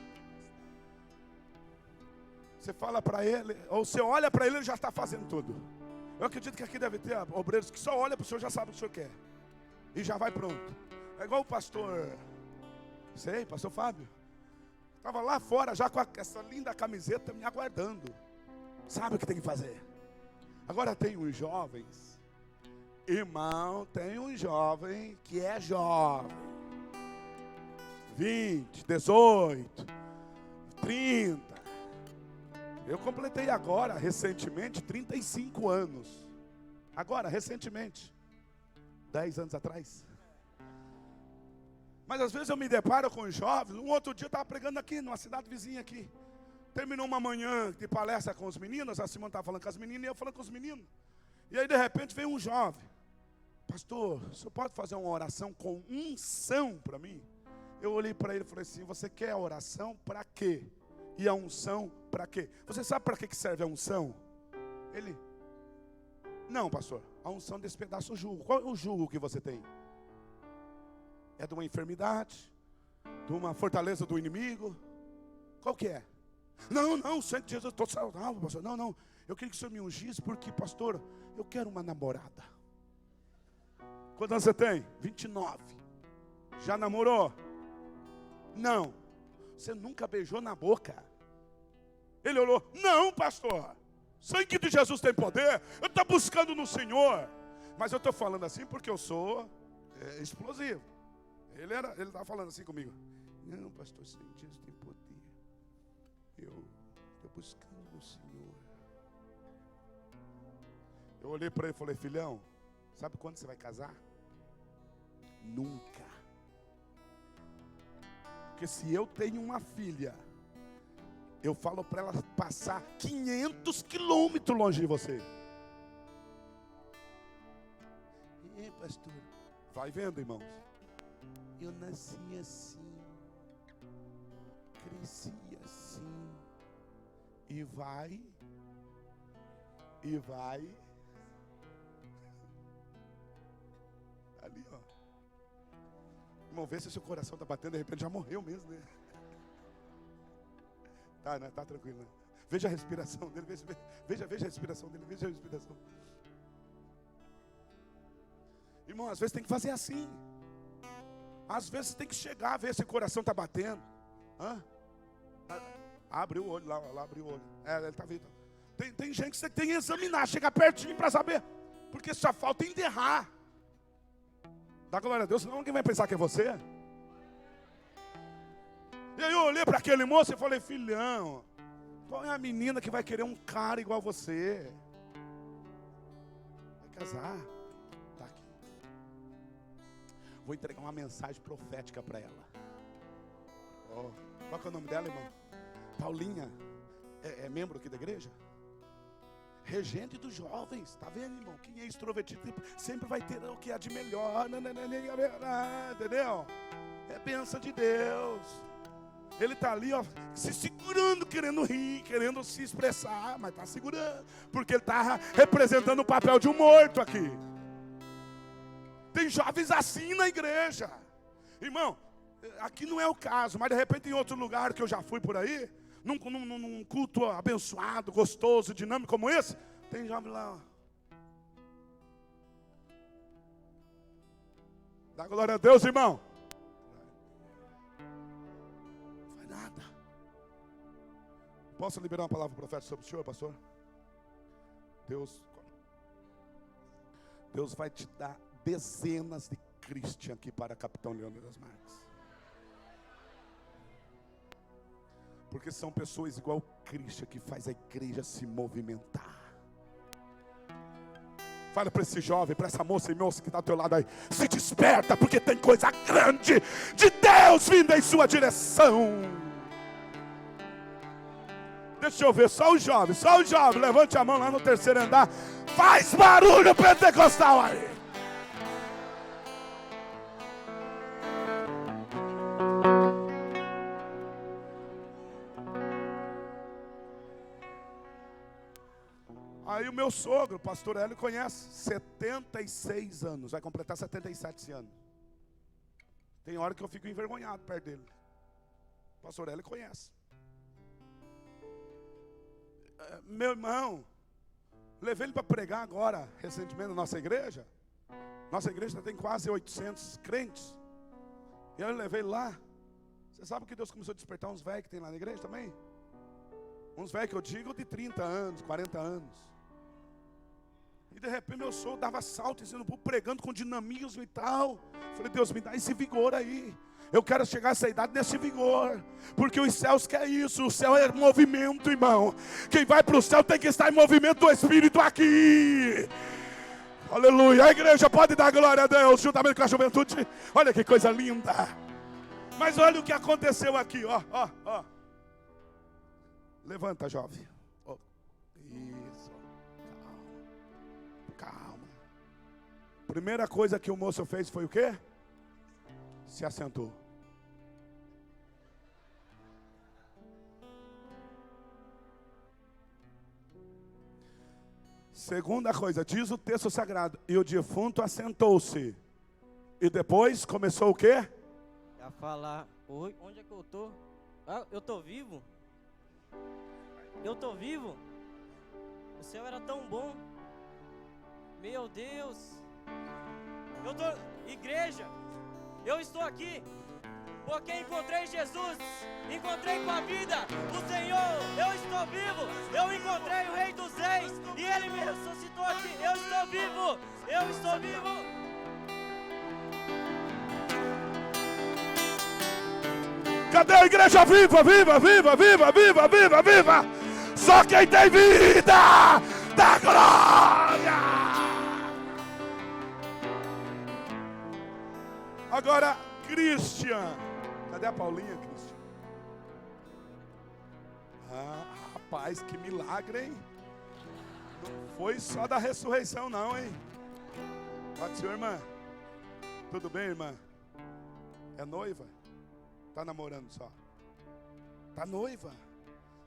Você fala para ele, ou você olha para ele, ele já está fazendo tudo. Eu acredito que aqui deve ter obreiros que só olham para o senhor, já sabe o que o senhor quer. E já vai pronto. É igual o pastor, pastor Fábio. Estava lá fora já com essa linda camiseta me aguardando. Sabe o que tem que fazer? Agora tem uns jovens. Irmão, tem um jovem que é jovem. 20, 18, 30. Eu completei agora, recentemente, 35 anos. Agora, recentemente. 10 anos atrás. Mas às vezes eu me deparo com os jovens. Um outro dia eu estava pregando aqui, numa cidade vizinha aqui. Terminou uma manhã de palestra com os meninos. A Simone estava falando com as meninas e eu falando com os meninos. E aí de repente veio um jovem. Pastor, o senhor pode fazer uma oração com unção para mim? Eu olhei para ele e falei assim: você quer a oração para quê? E a unção para quê? Você sabe para que serve a unção? Ele: não, pastor, a unção despedaça o jugo. Qual é o jugo que você tem? É de uma enfermidade? De uma fortaleza do inimigo? Qual que é? Não, Santo Jesus, eu estou saudável, pastor. Não, eu queria que o senhor me ungisse porque, pastor, eu quero uma namorada. Quantos anos você tem? 29. Já namorou? Não. Você nunca beijou na boca? Ele olhou: não, pastor, sangue de Jesus tem poder. Eu estou buscando no Senhor. Mas eu estou falando assim porque eu sou explosivo. Ele estava falando assim comigo: Não, pastor, sem Deus tem poder. Eu estou buscando no Senhor. Eu olhei para ele e falei: filhão, sabe quando você vai casar? Nunca. Porque se eu tenho uma filha, eu falo para ela passar 500 quilômetros longe de você. Pastor, vai vendo, irmãos. Eu nasci assim, cresci assim, e vai. Ali, ó. Irmão, vê se o seu coração está batendo, de repente já morreu mesmo, né? Tá, né? Tá tranquilo, né? Veja a respiração dele, veja a respiração dele, veja a respiração. Irmão, às vezes tem que fazer assim. Às vezes tem que chegar, ver se o coração está batendo. Abre o olho, lá abre o olho. Ele está vindo. Tem gente que você tem que examinar, chegar pertinho para saber. Porque só falta enterrar. Dá glória a Deus, senão alguém vai pensar que é você. E aí eu olhei para aquele moço e falei: filhão, qual é a menina que vai querer um cara igual você? Vai casar. Tá aqui. Vou entregar uma mensagem profética para ela. Qual que é o nome dela, irmão? Paulinha. É membro aqui da igreja? Regente dos jovens. Tá vendo, irmão? Quem é extrovertido sempre vai ter o que há de melhor. Entendeu? É bênção de Deus. Ele está ali, ó, se segurando, querendo rir, querendo se expressar, mas está segurando, porque ele está representando o papel de um morto aqui. Tem jovens assim na igreja. Irmão, aqui não é o caso, mas de repente em outro lugar que eu já fui por aí, num culto abençoado, gostoso, dinâmico como esse, tem jovem lá, ó. Dá glória a Deus, irmão. Não faz nada. Posso liberar uma palavra profética sobre o senhor, pastor? Deus vai te dar dezenas de Christian aqui para Capitão Leandro das Marques. Porque são pessoas igual o Christian que faz a igreja se movimentar. Fala para esse jovem, para essa moça e moça que está ao teu lado aí: se desperta, porque tem coisa grande de Deus vindo em sua direção. Deixa eu ver, só o jovem, levante a mão lá no terceiro andar. Faz barulho pentecostal aí. Aí o meu sogro, o pastor Hélio, conhece, 76 anos, vai completar 77 esse ano. Tem hora que eu fico envergonhado perto dele. O pastor Hélio conhece. Meu irmão, levei ele para pregar agora, recentemente, na nossa igreja. Nossa igreja tem quase 800 crentes. E aí eu levei ele lá. Você sabe que Deus começou a despertar uns velhos que tem lá na igreja também? Uns velhos que eu digo de 30 anos, 40 anos. E de repente meu sogro dava salto, pregando com dinamismo e tal. Falei: Deus, me dá esse vigor aí. Eu quero chegar a essa idade nesse vigor. Porque os céus querem isso. O céu é movimento, irmão. Quem vai para o céu tem que estar em movimento do Espírito aqui. Aleluia. A igreja pode dar glória a Deus juntamente com a juventude. Olha que coisa linda. Mas olha o que aconteceu aqui, ó. Levanta, jovem. Isso. Calma. Primeira coisa que o moço fez foi o quê? Se assentou. Segunda coisa, diz o texto sagrado: e o defunto assentou-se. E depois começou o quê? A falar: oi, onde é que eu estou? Eu estou vivo? Eu estou vivo? O céu era tão bom. Meu Deus. Igreja, eu estou aqui porque encontrei Jesus, encontrei com a vida o Senhor. Eu estou vivo, eu encontrei o Rei dos Reis e Ele me ressuscitou aqui. Eu estou vivo, eu estou vivo. Cadê a igreja viva, viva, viva, viva, viva, viva, viva? Só quem tem vida dá glória. Agora, Christian. Cadê a Paulinha, Christian? Ah, rapaz, que milagre, hein? Não foi só da ressurreição, não, hein? Pode ser, irmã? Tudo bem, irmã? É noiva? Tá namorando só? Tá noiva?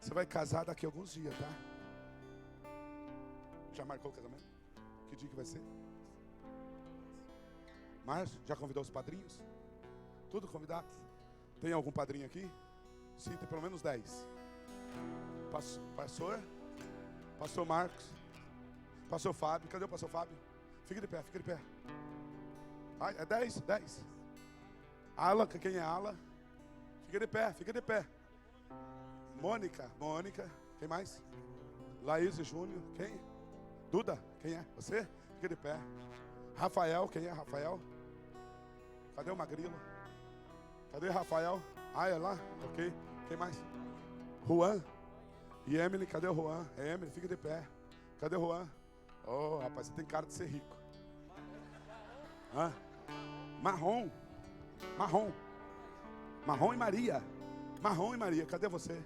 Você vai casar daqui a alguns dias, tá? Já marcou o casamento? Que dia que vai ser? Março? Já convidou os padrinhos? Tudo convidado? Tem algum padrinho aqui? Sim, tem pelo menos 10. Pastor? Pastor Marcos? Pastor Fábio? Cadê o pastor Fábio? Fica de pé, fica de pé. Ai, é 10? 10. Ala, quem é Ala? Fica de pé, fica de pé. Mônica, quem mais? Laís e Júnior, quem? Duda, quem é? Você? Fica de pé. Rafael, quem é Rafael? Cadê o Magrilo? Cadê Rafael? Ah, é lá? Ok. Quem mais? Juan. E Emily, cadê o Juan? É Emily, fica de pé. Cadê o Juan? Oh, rapaz, você tem cara de ser rico. Hã? Marrom e Maria. Marrom e Maria, cadê você?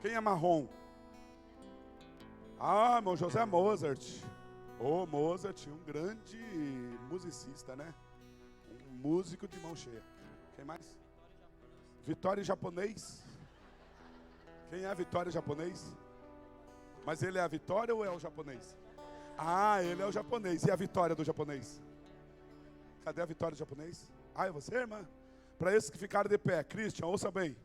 Quem é Marrom? Ah, irmão José Mozart. Oh, Mozart, um grande musicista, né? Um músico de mão cheia. Quem mais? Vitória Japonês. Quem é a Vitória Japonês? Mas ele é a Vitória ou é o japonês? Ah, ele é o japonês. E a Vitória do japonês? Cadê a Vitória do japonês? Ah, é você, irmã? Para esses que ficaram de pé, Christian, ouça bem.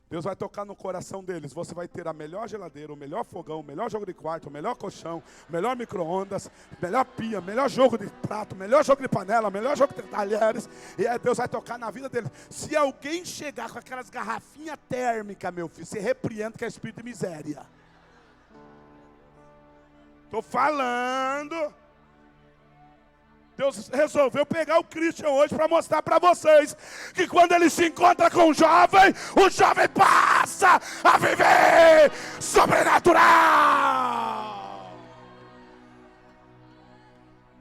Deus vai tocar no coração deles. Você vai ter a melhor geladeira, o melhor fogão, o melhor jogo de quarto, o melhor colchão, o melhor micro-ondas, melhor pia, melhor jogo de prato, melhor jogo de panela, melhor jogo de talheres. E aí Deus vai tocar na vida deles. Se alguém chegar com aquelas garrafinhas térmicas, meu filho, você repreende que é espírito de miséria. Estou falando. Deus resolveu pegar o Christian hoje para mostrar para vocês que quando ele se encontra com o jovem passa a viver sobrenatural.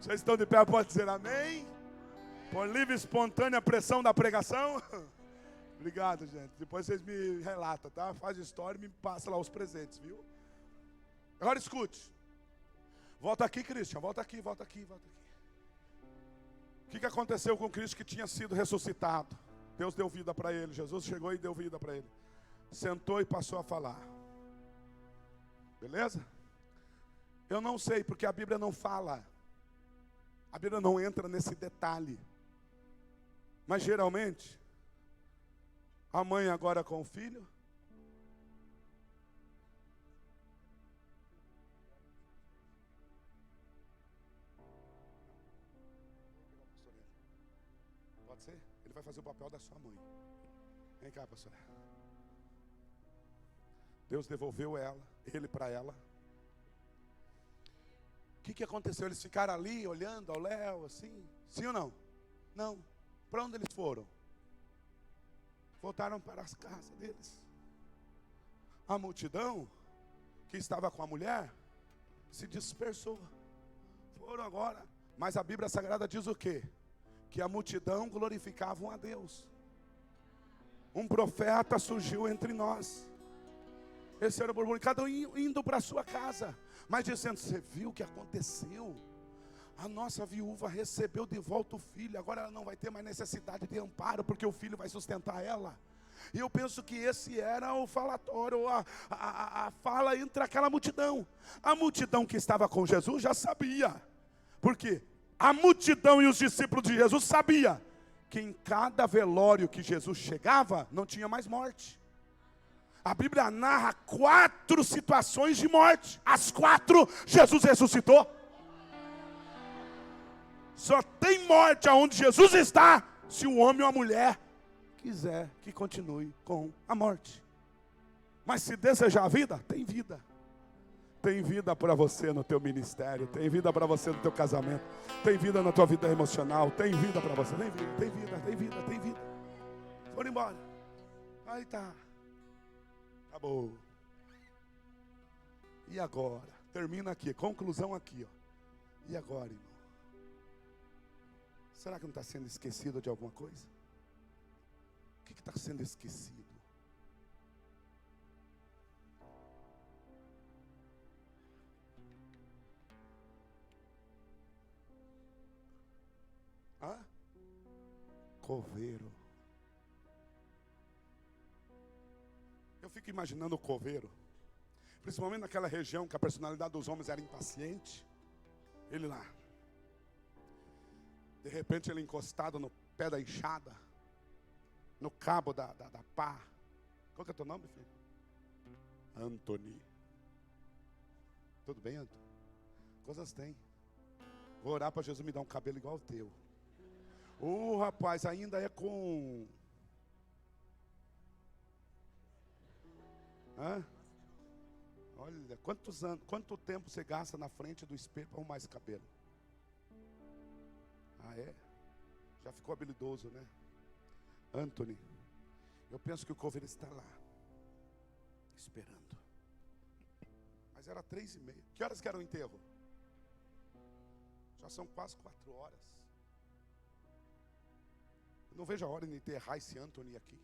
Vocês estão de pé, pode dizer amém? Por livre e espontânea pressão da pregação. Obrigado, gente. Depois vocês me relatam, tá? Faz história e me passa lá os presentes, viu? Agora escute. Volta aqui, Christian. Volta aqui. O que aconteceu com Cristo que tinha sido ressuscitado? Deus deu vida para ele. Jesus chegou e deu vida para ele. Sentou e passou a falar. Beleza? Eu não sei, porque a Bíblia não fala. A Bíblia não entra nesse detalhe. Mas geralmente, a mãe agora com o filho. Pode ser? Ele vai fazer o papel da sua mãe. Vem cá, pastora. Deus devolveu ele para ela. O que aconteceu? Eles ficaram ali olhando ao léu, assim? Sim ou não? Não. Para onde eles foram? Voltaram para as casas deles. A multidão que estava com a mulher se dispersou. Foram agora. Mas a Bíblia Sagrada diz o quê? Que a multidão glorificavam a Deus. Um profeta surgiu entre nós. Esse era o burburinho, cada um indo para a sua casa, mas dizendo: você viu o que aconteceu? A nossa viúva recebeu de volta o filho. Agora ela não vai ter mais necessidade de amparo, porque o filho vai sustentar ela. E eu penso que esse era o falatório, a fala entre aquela multidão. A multidão que estava com Jesus já sabia. Por quê? A multidão e os discípulos de Jesus sabiam que em cada velório que Jesus chegava, não tinha mais morte. A Bíblia narra 4 situações de morte. As 4, Jesus ressuscitou. Só tem morte aonde Jesus está, se o homem ou a mulher quiser que continue com a morte. Mas se desejar a vida, tem vida. Tem vida para você no teu ministério, tem vida para você no teu casamento, tem vida na tua vida emocional, tem vida para você, tem vida. Foram embora. Aí tá. Acabou. E agora? Termina aqui, conclusão aqui, ó. E agora, irmão? Será que não está sendo esquecido de alguma coisa? O que está sendo esquecido? Hã? Coveiro. Eu fico imaginando o coveiro, principalmente naquela região que a personalidade dos homens era impaciente. Ele lá, de repente ele encostado no pé da enxada, no cabo da pá. Qual que é o teu nome, filho? Antony. Tudo bem, Antony? Coisas tem. Vou orar para Jesus me dar um cabelo igual ao teu. Rapaz, ainda é com... Hã? Olha, quanto tempo você gasta na frente do espelho para arrumar esse cabelo? Ah, é? Já ficou habilidoso, né? Antony, eu penso que o coveiro está lá, esperando. Mas era 3:30. Que horas que era o enterro? Já são quase 4 horas. Eu não vejo a hora de enterrar esse Antony aqui.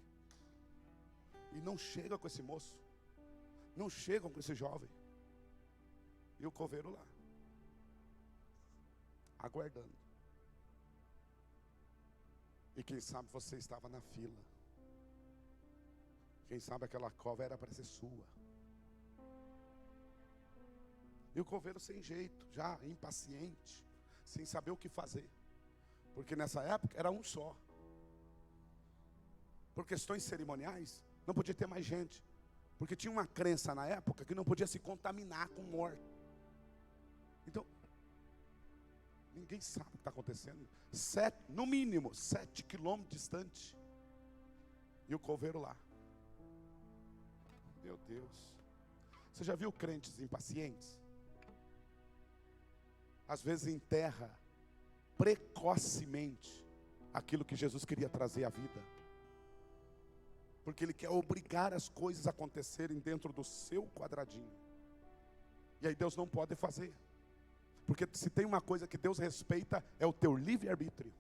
E não chega com esse moço. Não chegam com esse jovem. E o coveiro lá, aguardando. E quem sabe você estava na fila. Quem sabe aquela cova era para ser sua. E o coveiro sem jeito, já impaciente, sem saber o que fazer. Porque nessa época era um só. Por questões cerimoniais, não podia ter mais gente. Porque tinha uma crença na época que não podia se contaminar com morte. Então, ninguém sabe o que está acontecendo. No mínimo, 7 quilômetros distante. E o coveiro lá. Meu Deus. Você já viu crentes impacientes? Às vezes enterra precocemente aquilo que Jesus queria trazer à vida. Porque Ele quer obrigar as coisas a acontecerem dentro do seu quadradinho. E aí Deus não pode fazer. Porque se tem uma coisa que Deus respeita, é o teu livre-arbítrio.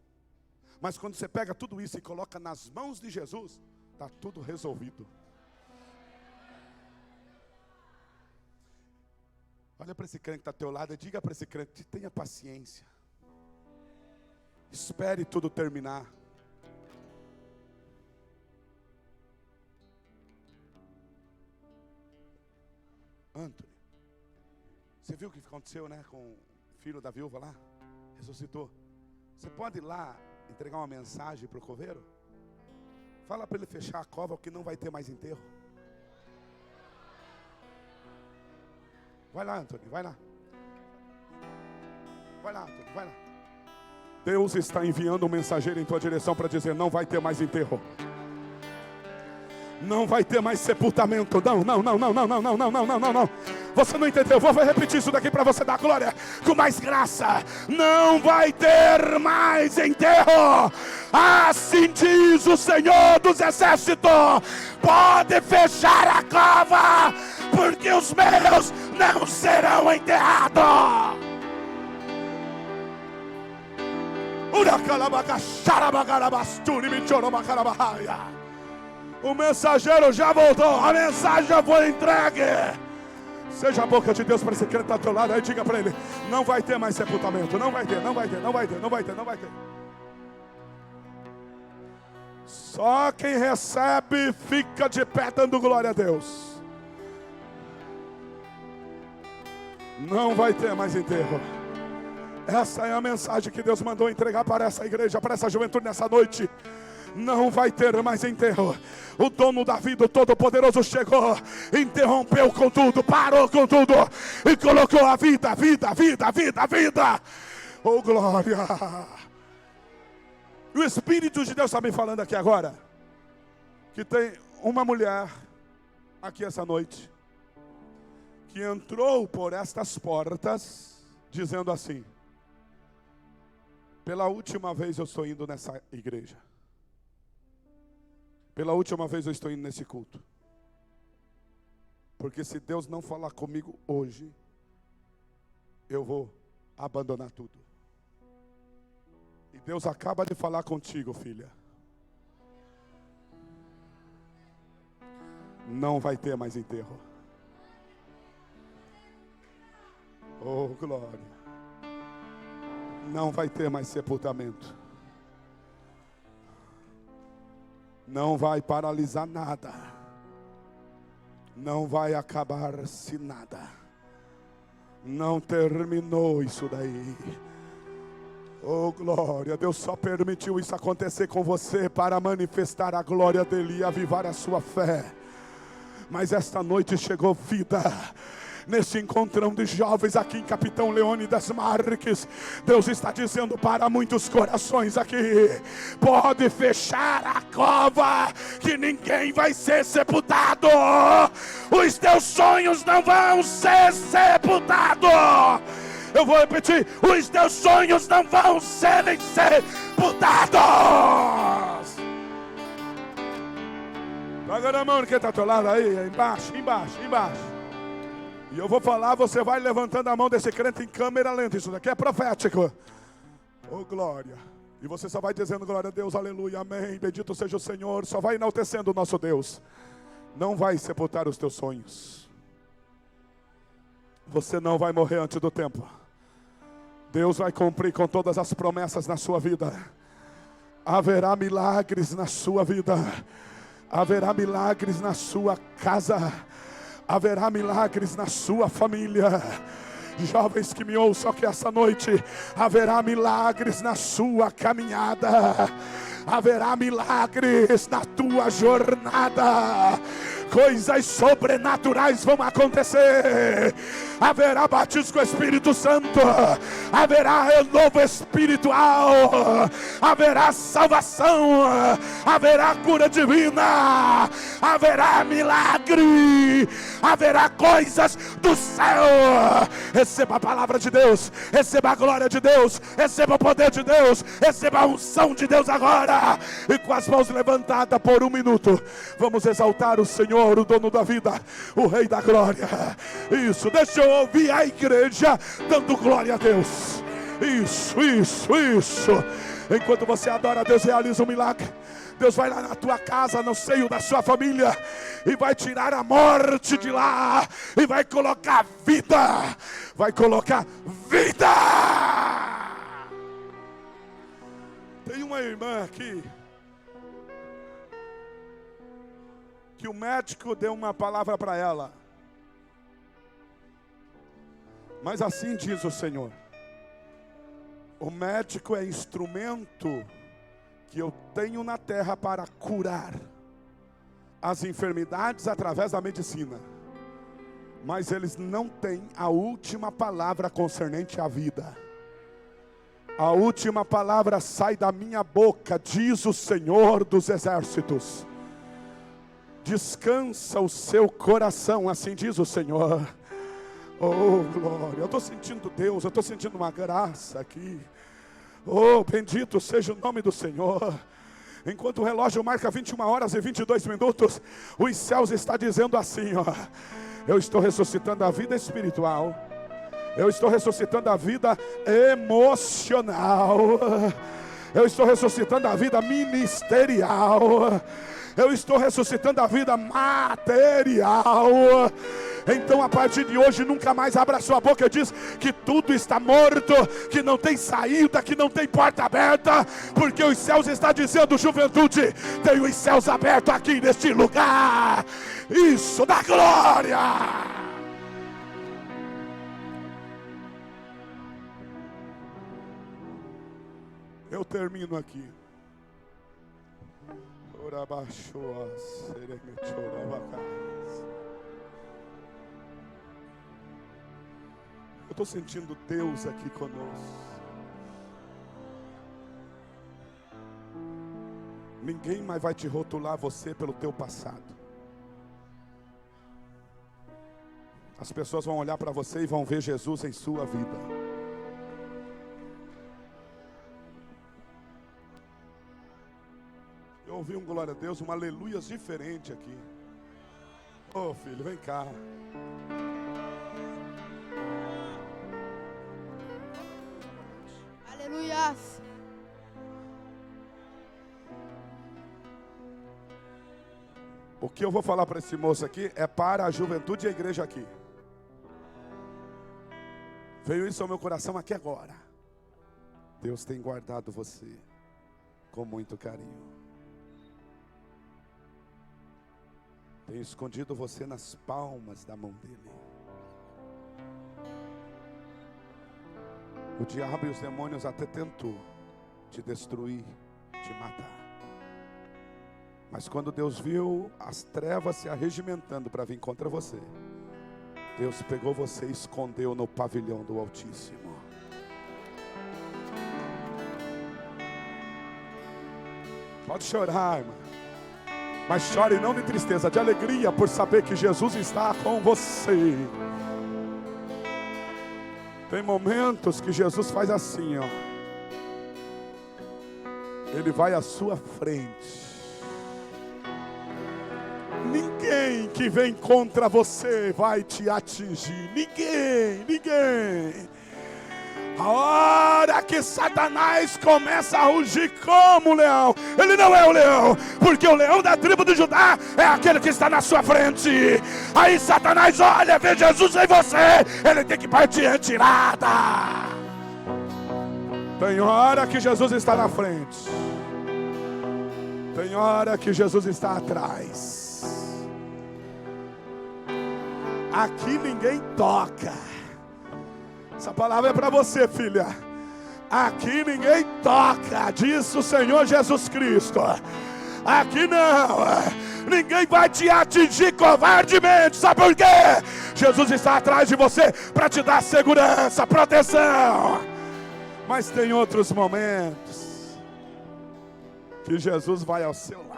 Mas quando você pega tudo isso e coloca nas mãos de Jesus, está tudo resolvido. Olha para esse crente que está ao teu lado e diga para esse crente: tenha paciência. Espere tudo terminar. Antony, você viu o que aconteceu, né, com o filho da viúva lá? Ressuscitou. Você pode ir lá entregar uma mensagem para o coveiro? Fala para ele fechar a cova, que não vai ter mais enterro. Vai lá, Antony, vai lá. Vai lá, Antony, vai lá. Deus está enviando um mensageiro em tua direção para dizer: não vai ter mais enterro. Não vai ter mais sepultamento. Não. Você não entendeu? Vou repetir isso daqui para você dar glória com mais graça. Não vai ter mais enterro. Assim diz o Senhor dos Exércitos: pode fechar a cova, porque os meus não serão enterrados. O mensageiro já voltou, a mensagem já foi entregue. Seja a boca de Deus para esse crente que está ao teu lado. Aí diga para ele: não vai ter mais sepultamento. Não vai ter. Só quem recebe fica de pé dando glória a Deus. Não vai ter mais enterro. Essa é a mensagem que Deus mandou entregar para essa igreja, para essa juventude nessa noite. Não vai ter mais enterro. O dono da vida, o Todo-Poderoso chegou, interrompeu com tudo, parou com tudo e colocou a vida. Oh, glória! O Espírito de Deus está me falando aqui agora que tem uma mulher aqui essa noite que entrou por estas portas dizendo assim: pela última vez eu estou indo nessa igreja. Pela última vez eu estou indo nesse culto. Porque se Deus não falar comigo hoje, eu vou abandonar tudo. E Deus acaba de falar contigo, filha. Não vai ter mais enterro. Oh, glória. Não vai ter mais sepultamento. Não vai paralisar nada. Não vai acabar-se nada. Não terminou isso daí. Oh, glória. Deus só permitiu isso acontecer com você para manifestar a glória dele e avivar a sua fé. Mas esta noite chegou vida. Nesse encontrão de jovens aqui em Capitão Leônidas Marques, Deus está dizendo para muitos corações aqui: pode fechar a cova, que ninguém vai ser sepultado. Os teus sonhos não vão ser sepultados. Eu vou repetir: os teus sonhos não vão serem sepultados. Pega na mão quem está ao teu lado aí, embaixo, embaixo, embaixo. E eu vou falar, você vai levantando a mão desse crente em câmera lenta. Isso daqui é profético. Oh, glória. E você só vai dizendo glória a Deus, aleluia, amém. Bendito seja o Senhor. Só vai enaltecendo o nosso Deus. Não vai sepultar os teus sonhos. Você não vai morrer antes do tempo. Deus vai cumprir com todas as promessas na sua vida. Haverá milagres na sua vida. Haverá milagres na sua casa. Haverá milagres na sua família. Jovens que me ouçam que essa noite haverá milagres na sua caminhada. Haverá milagres na tua jornada. Coisas sobrenaturais vão acontecer. Haverá batismo com o Espírito Santo. Haverá renovo espiritual. Haverá salvação. Haverá cura divina. Haverá milagre. Haverá coisas do céu. Receba a palavra de Deus. Receba a glória de Deus. Receba o poder de Deus. Receba a unção de Deus agora. E com as mãos levantadas por um minuto, vamos exaltar o Senhor, o dono da vida, o Rei da glória. Isso, deixa eu ouvir a igreja dando glória a Deus. Isso, isso, isso. Enquanto você adora a Deus, realiza um milagre. Deus vai lá na tua casa, no seio da sua família, e vai tirar a morte de lá, e vai colocar vida. Vai colocar vida. Tem uma irmã aqui que o médico deu uma palavra para ela. Mas assim diz o Senhor: o médico é instrumento que eu tenho na terra para curar as enfermidades através da medicina. Mas eles não têm a última palavra concernente à vida. A última palavra sai da minha boca, diz o Senhor dos exércitos. Descansa o seu coração, assim diz o Senhor. Oh, glória, eu estou sentindo Deus, eu estou sentindo uma graça aqui. Oh, bendito seja o nome do Senhor. Enquanto o relógio marca 21 horas e 22 minutos, os céus está dizendo assim, ó: eu estou ressuscitando a vida espiritual. Eu estou ressuscitando a vida emocional. Eu estou ressuscitando a vida ministerial. Eu estou ressuscitando a vida material. Então a partir de hoje nunca mais abra sua boca e diz que tudo está morto, que não tem saída, que não tem porta aberta, porque os céus estão dizendo: juventude, tem os céus abertos aqui neste lugar. Isso, da glória. Eu termino aqui. Eu estou sentindo Deus aqui conosco. Ninguém mais vai te rotular você pelo teu passado. As pessoas vão olhar para você e vão ver Jesus em sua vida. Eu ouvi um glória a Deus, um aleluia diferente aqui. Ô filho, vem cá. Aleluia. O que eu vou falar para esse moço aqui é para a juventude e a igreja aqui. Veio isso ao meu coração aqui agora. Deus tem guardado você com muito carinho. Tem escondido você nas palmas da mão dele. O diabo e os demônios até tentou te destruir, te matar. Mas quando Deus viu as trevas se arregimentando para vir contra você, Deus pegou você e escondeu no pavilhão do Altíssimo. Pode chorar, irmã. Mas chore não de tristeza, de alegria por saber que Jesus está com você. Tem momentos que Jesus faz assim, ó. Ele vai à sua frente. Ninguém que vem contra você vai te atingir. Ninguém. A hora que Satanás começa a rugir como leão, ele não é o leão, porque o leão da tribo de Judá é aquele que está na sua frente. Aí Satanás olha, vê Jesus em você, ele tem que partir em retirada. Tem hora que Jesus está na frente, tem hora que Jesus está atrás. Aqui ninguém toca. Essa palavra é para você, filha. Aqui ninguém toca, diz o Senhor Jesus Cristo. Aqui não. Ninguém vai te atingir covardemente. Sabe por quê? Jesus está atrás de você para te dar segurança, proteção. Mas tem outros momentos que Jesus vai ao seu lado.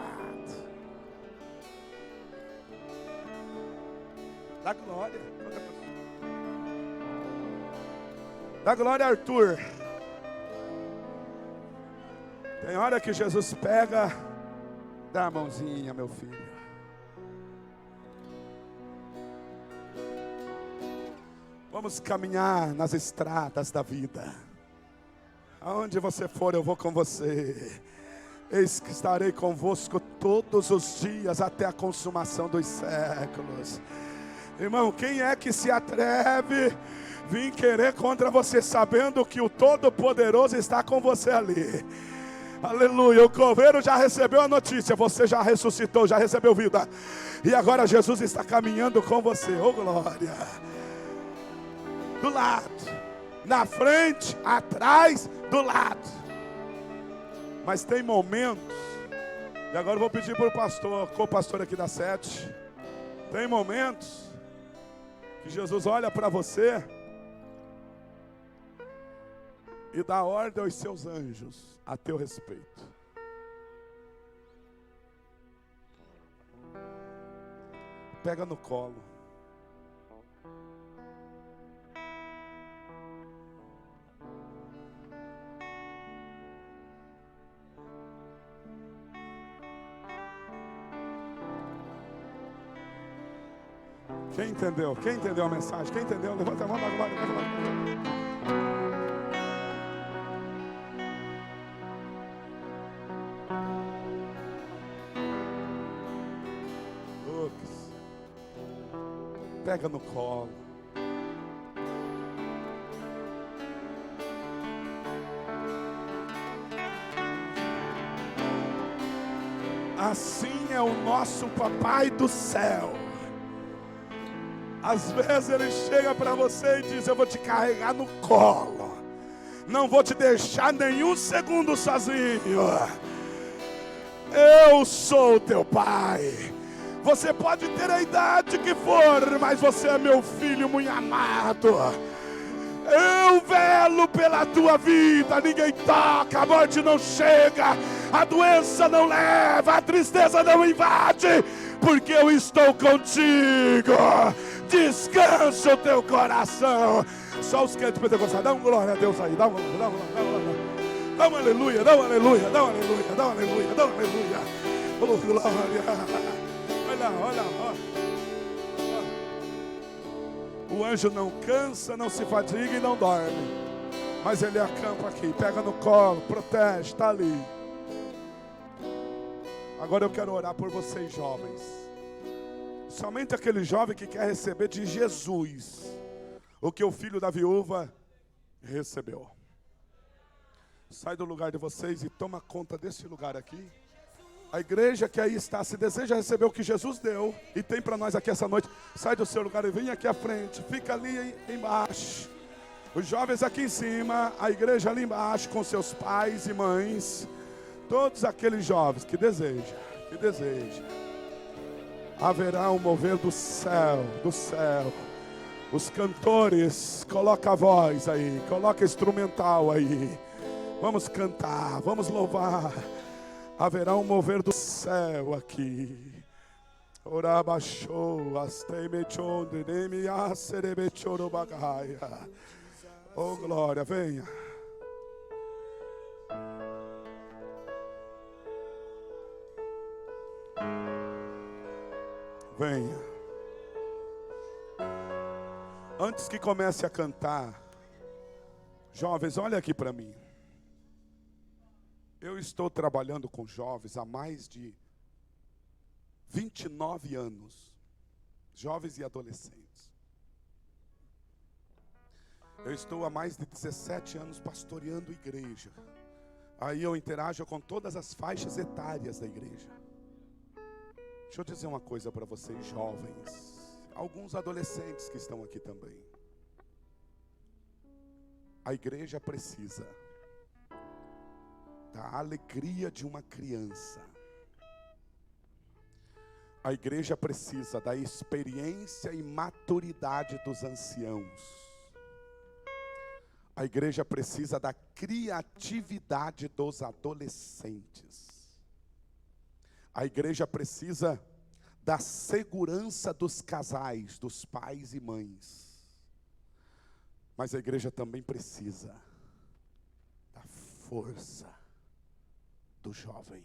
Dá glória. Dá glória, Arthur. Tem hora que Jesus pega, dá a mãozinha, meu filho. Vamos caminhar nas estradas da vida. Aonde você for, eu vou com você. Eis que estarei convosco todos os dias até a consumação dos séculos. Irmão, quem é que se atreve vir querer contra você, sabendo que o Todo-Poderoso está com você ali? Aleluia, o coveiro já recebeu a notícia, você já ressuscitou, já recebeu vida. E agora Jesus está caminhando com você, oh glória. Do lado, na frente, atrás, do lado. Mas tem momentos, e agora eu vou pedir para o pastor, co-pastor aqui da 7. Tem momentos que Jesus olha para você e dá ordem aos seus anjos a teu respeito. Pega no colo. Quem entendeu? Quem entendeu a mensagem? Quem entendeu? Levanta a mão da glória. Pega no colo. Assim é o nosso Papai do céu. Às vezes ele chega para você e diz: eu vou te carregar no colo, não vou te deixar nenhum segundo sozinho. Eu sou teu pai. Você pode ter a idade que for, mas você é meu filho muito amado. Eu velo pela tua vida, ninguém toca, a morte não chega, a doença não leva, a tristeza não invade, porque eu estou contigo. Descansa o teu coração. Só os crentes pentecostais, dá uma glória a Deus aí, dá uma glória. Dá um aleluia, dá um aleluia, dá um aleluia, dá um aleluia, dá um aleluia. Oh, glória. Olha, olha, olha. O anjo não cansa, não se fadiga e não dorme. Mas ele acampa aqui, pega no colo, protege, está ali. Agora eu quero orar por vocês, jovens. Somente aquele jovem que quer receber de Jesus o que o filho da viúva recebeu. Sai do lugar de vocês e toma conta desse lugar aqui. A igreja que aí está, se deseja receber o que Jesus deu e tem para nós aqui essa noite, sai do seu lugar e vem aqui à frente. Fica ali embaixo. Os jovens aqui em cima, a igreja ali embaixo com seus pais e mães. Todos aqueles jovens que desejam. Haverá um mover do céu, do céu. Os cantores, coloca a voz aí, coloca instrumental aí. Vamos cantar, vamos louvar. Haverá um mover do céu aqui. Oh, glória, venha. Venha. Antes que comece a cantar, jovens, olha aqui para mim. Eu estou trabalhando com jovens há mais de 29 anos. Jovens e adolescentes. Eu estou há mais de 17 anos pastoreando igreja. Aí eu interajo com todas as faixas etárias da igreja. Deixa eu dizer uma coisa para vocês, jovens. Alguns adolescentes que estão aqui também. A igreja precisa da alegria de uma criança. A igreja precisa da experiência e maturidade dos anciãos. A igreja precisa da criatividade dos adolescentes. A igreja precisa da segurança dos casais, dos pais e mães. Mas a igreja também precisa da força do jovem,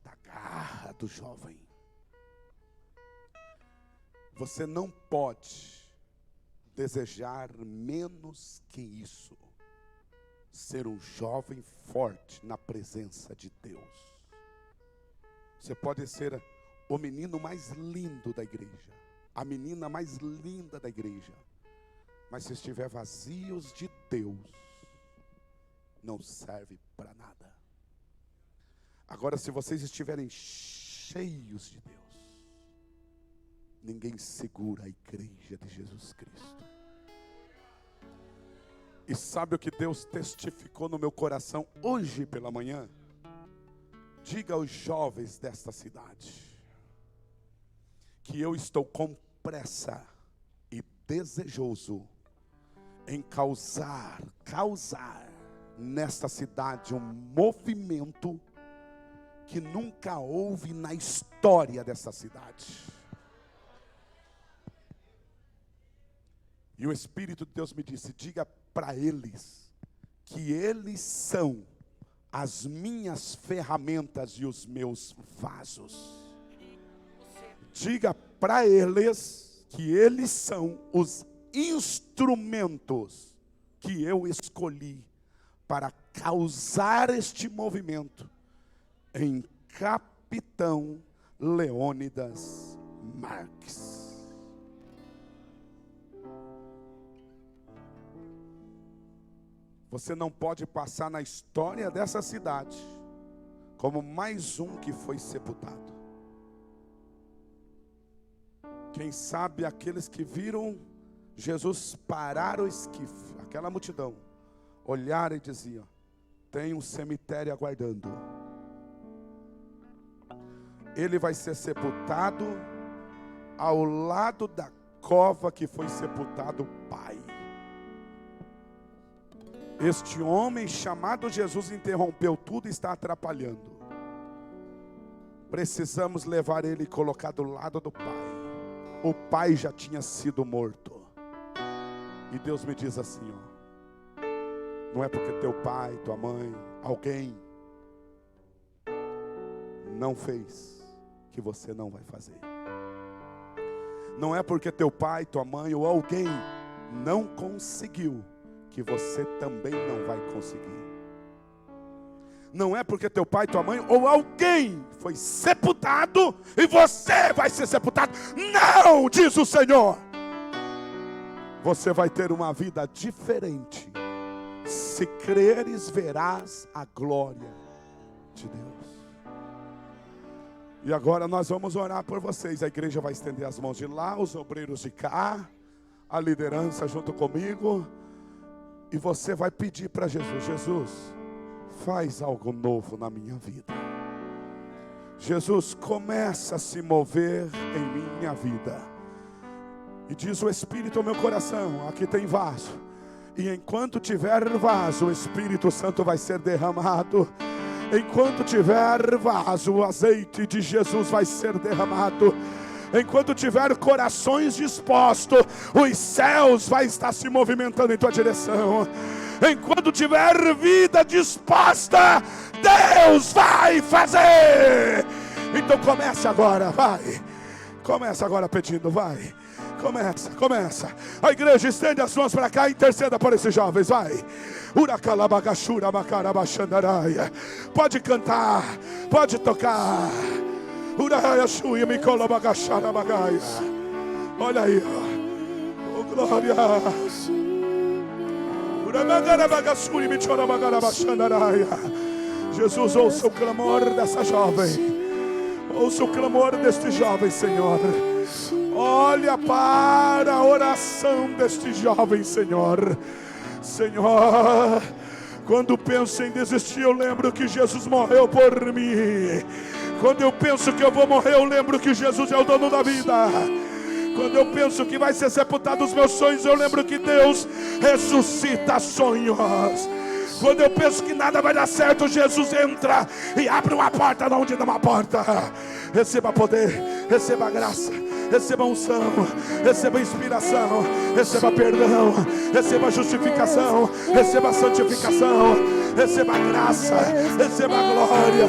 da garra do jovem. Você não pode desejar menos que isso, ser um jovem forte na presença de Deus. Você pode ser o menino mais lindo da igreja, a menina mais linda da igreja, mas se estiver vazios de Deus, não serve para nada. Agora, se vocês estiverem cheios de Deus, ninguém segura a igreja de Jesus Cristo. E sabe o que Deus testificou no meu coração hoje pela manhã? Diga aos jovens desta cidade que eu estou com pressa e desejoso em causar nesta cidade um movimento que nunca houve na história dessa cidade. E o Espírito de Deus me disse, diga para eles que eles são as minhas ferramentas e os meus vasos. Diga para eles que eles são os instrumentos que eu escolhi para causar este movimento em Capitão Leônidas Marques. Você não pode passar na história dessa cidade como mais um que foi sepultado. Quem sabe aqueles que viram Jesus parar o esquife, aquela multidão, olharam e diziam, tem um cemitério aguardando. Ele vai ser sepultado ao lado da cova que foi sepultado o pai. Este homem chamado Jesus interrompeu tudo e está atrapalhando. Precisamos levar ele e colocar do lado do pai. O pai já tinha sido morto. E Deus me diz assim, ó, Não é porque teu pai, tua mãe, alguém não fez que você não vai fazer. Não é porque teu pai, tua mãe ou alguém não conseguiu que você também não vai conseguir. Não é porque teu pai, tua mãe ou alguém foi sepultado e você vai ser sepultado. Não, diz o Senhor. Você vai ter uma vida diferente. Se creres, verás a glória de Deus. E agora nós vamos orar por vocês. A igreja vai estender as mãos de lá, os obreiros de cá, a liderança junto comigo. E você vai pedir para Jesus: Jesus, faz algo novo na minha vida. Jesus, começa a se mover em minha vida. E diz o Espírito ao meu coração: aqui tem vaso. E enquanto tiver vaso, o Espírito Santo vai ser derramado. Enquanto tiver vaso, o azeite de Jesus vai ser derramado. Enquanto tiver corações dispostos, os céus vai estar se movimentando em tua direção. Enquanto tiver vida disposta, Deus vai fazer. Então comece agora, vai. Começa agora pedindo, vai. Começa. A igreja estende as mãos para cá e interceda por esses jovens, vai. Pode cantar, pode tocar. Olha aí, oh glória. Jesus, ouça o clamor dessa jovem. Ouça o clamor deste jovem, Senhor. Olha para a oração deste jovem, Senhor. Senhor, quando penso em desistir, eu lembro que Jesus morreu por mim. Quando eu penso que eu vou morrer, eu lembro que Jesus é o dono da vida. Quando eu penso que vai ser sepultado os meus sonhos, eu lembro que Deus ressuscita sonhos. Quando eu penso que nada vai dar certo, Jesus entra e abre uma porta de onde não há uma porta. Receba poder, receba graça, receba unção, receba inspiração, receba perdão, receba justificação, receba santificação, receba graça, receba glória.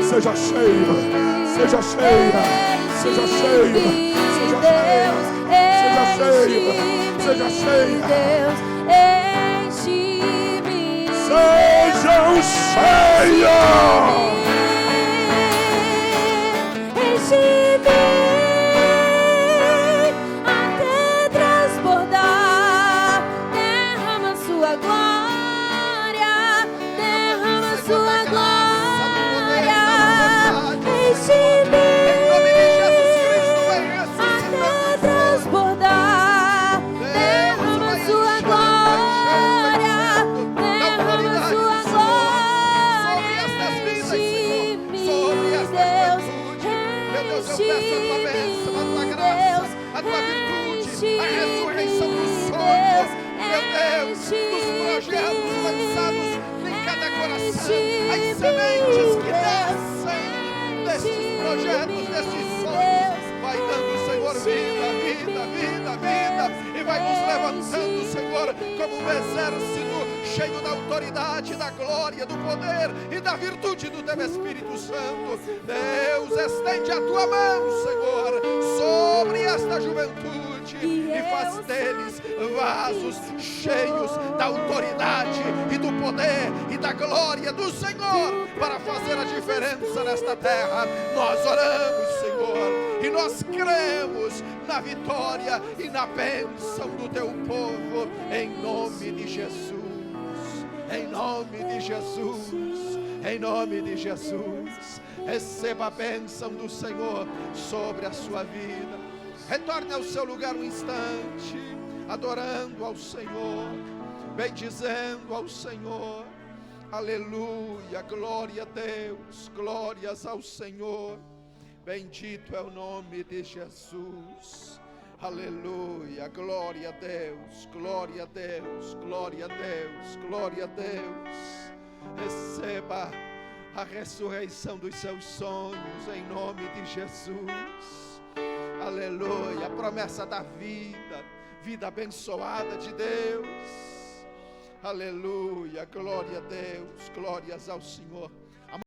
Seja cheio, seja cheia, seja cheio, seja cheia, seja cheia, seja cheia. Sejam cheios. Enche-me até transbordar. Derrama sua glória, derrama sua glória. Enche-me até transbordar. Derrama sua glória, derrama sua glória. Enche-me, Deus. Eu peço a tua bênção, a tua graça, a tua virtude, a ressurreição dos sonhos, meu Deus, dos projetos lançados em cada coração, as sementes que nascem destes projetos, destes sonhos, vai dando, Senhor, vida, e vai nos levantando, Senhor, como um exército cheio da autoridade, da glória, do poder e da virtude do teu Espírito Santo. Deus, estende a tua mão, Senhor, sobre esta juventude e faz deles vasos cheios da autoridade e do poder e da glória do Senhor para fazer a diferença nesta terra. Nós oramos, Senhor, e nós cremos na vitória e na bênção do teu povo, em nome de Jesus. Em nome de Jesus, em nome de Jesus, receba a bênção do Senhor sobre a sua vida. Retorne ao seu lugar um instante, adorando ao Senhor, bendizendo ao Senhor. Aleluia, glória a Deus, glórias ao Senhor. Bendito é o nome de Jesus. Aleluia, glória a Deus, glória a Deus, glória a Deus, glória a Deus. Receba a ressurreição dos seus sonhos em nome de Jesus. Aleluia, a promessa da vida, vida abençoada de Deus. Aleluia, glória a Deus, glórias ao Senhor.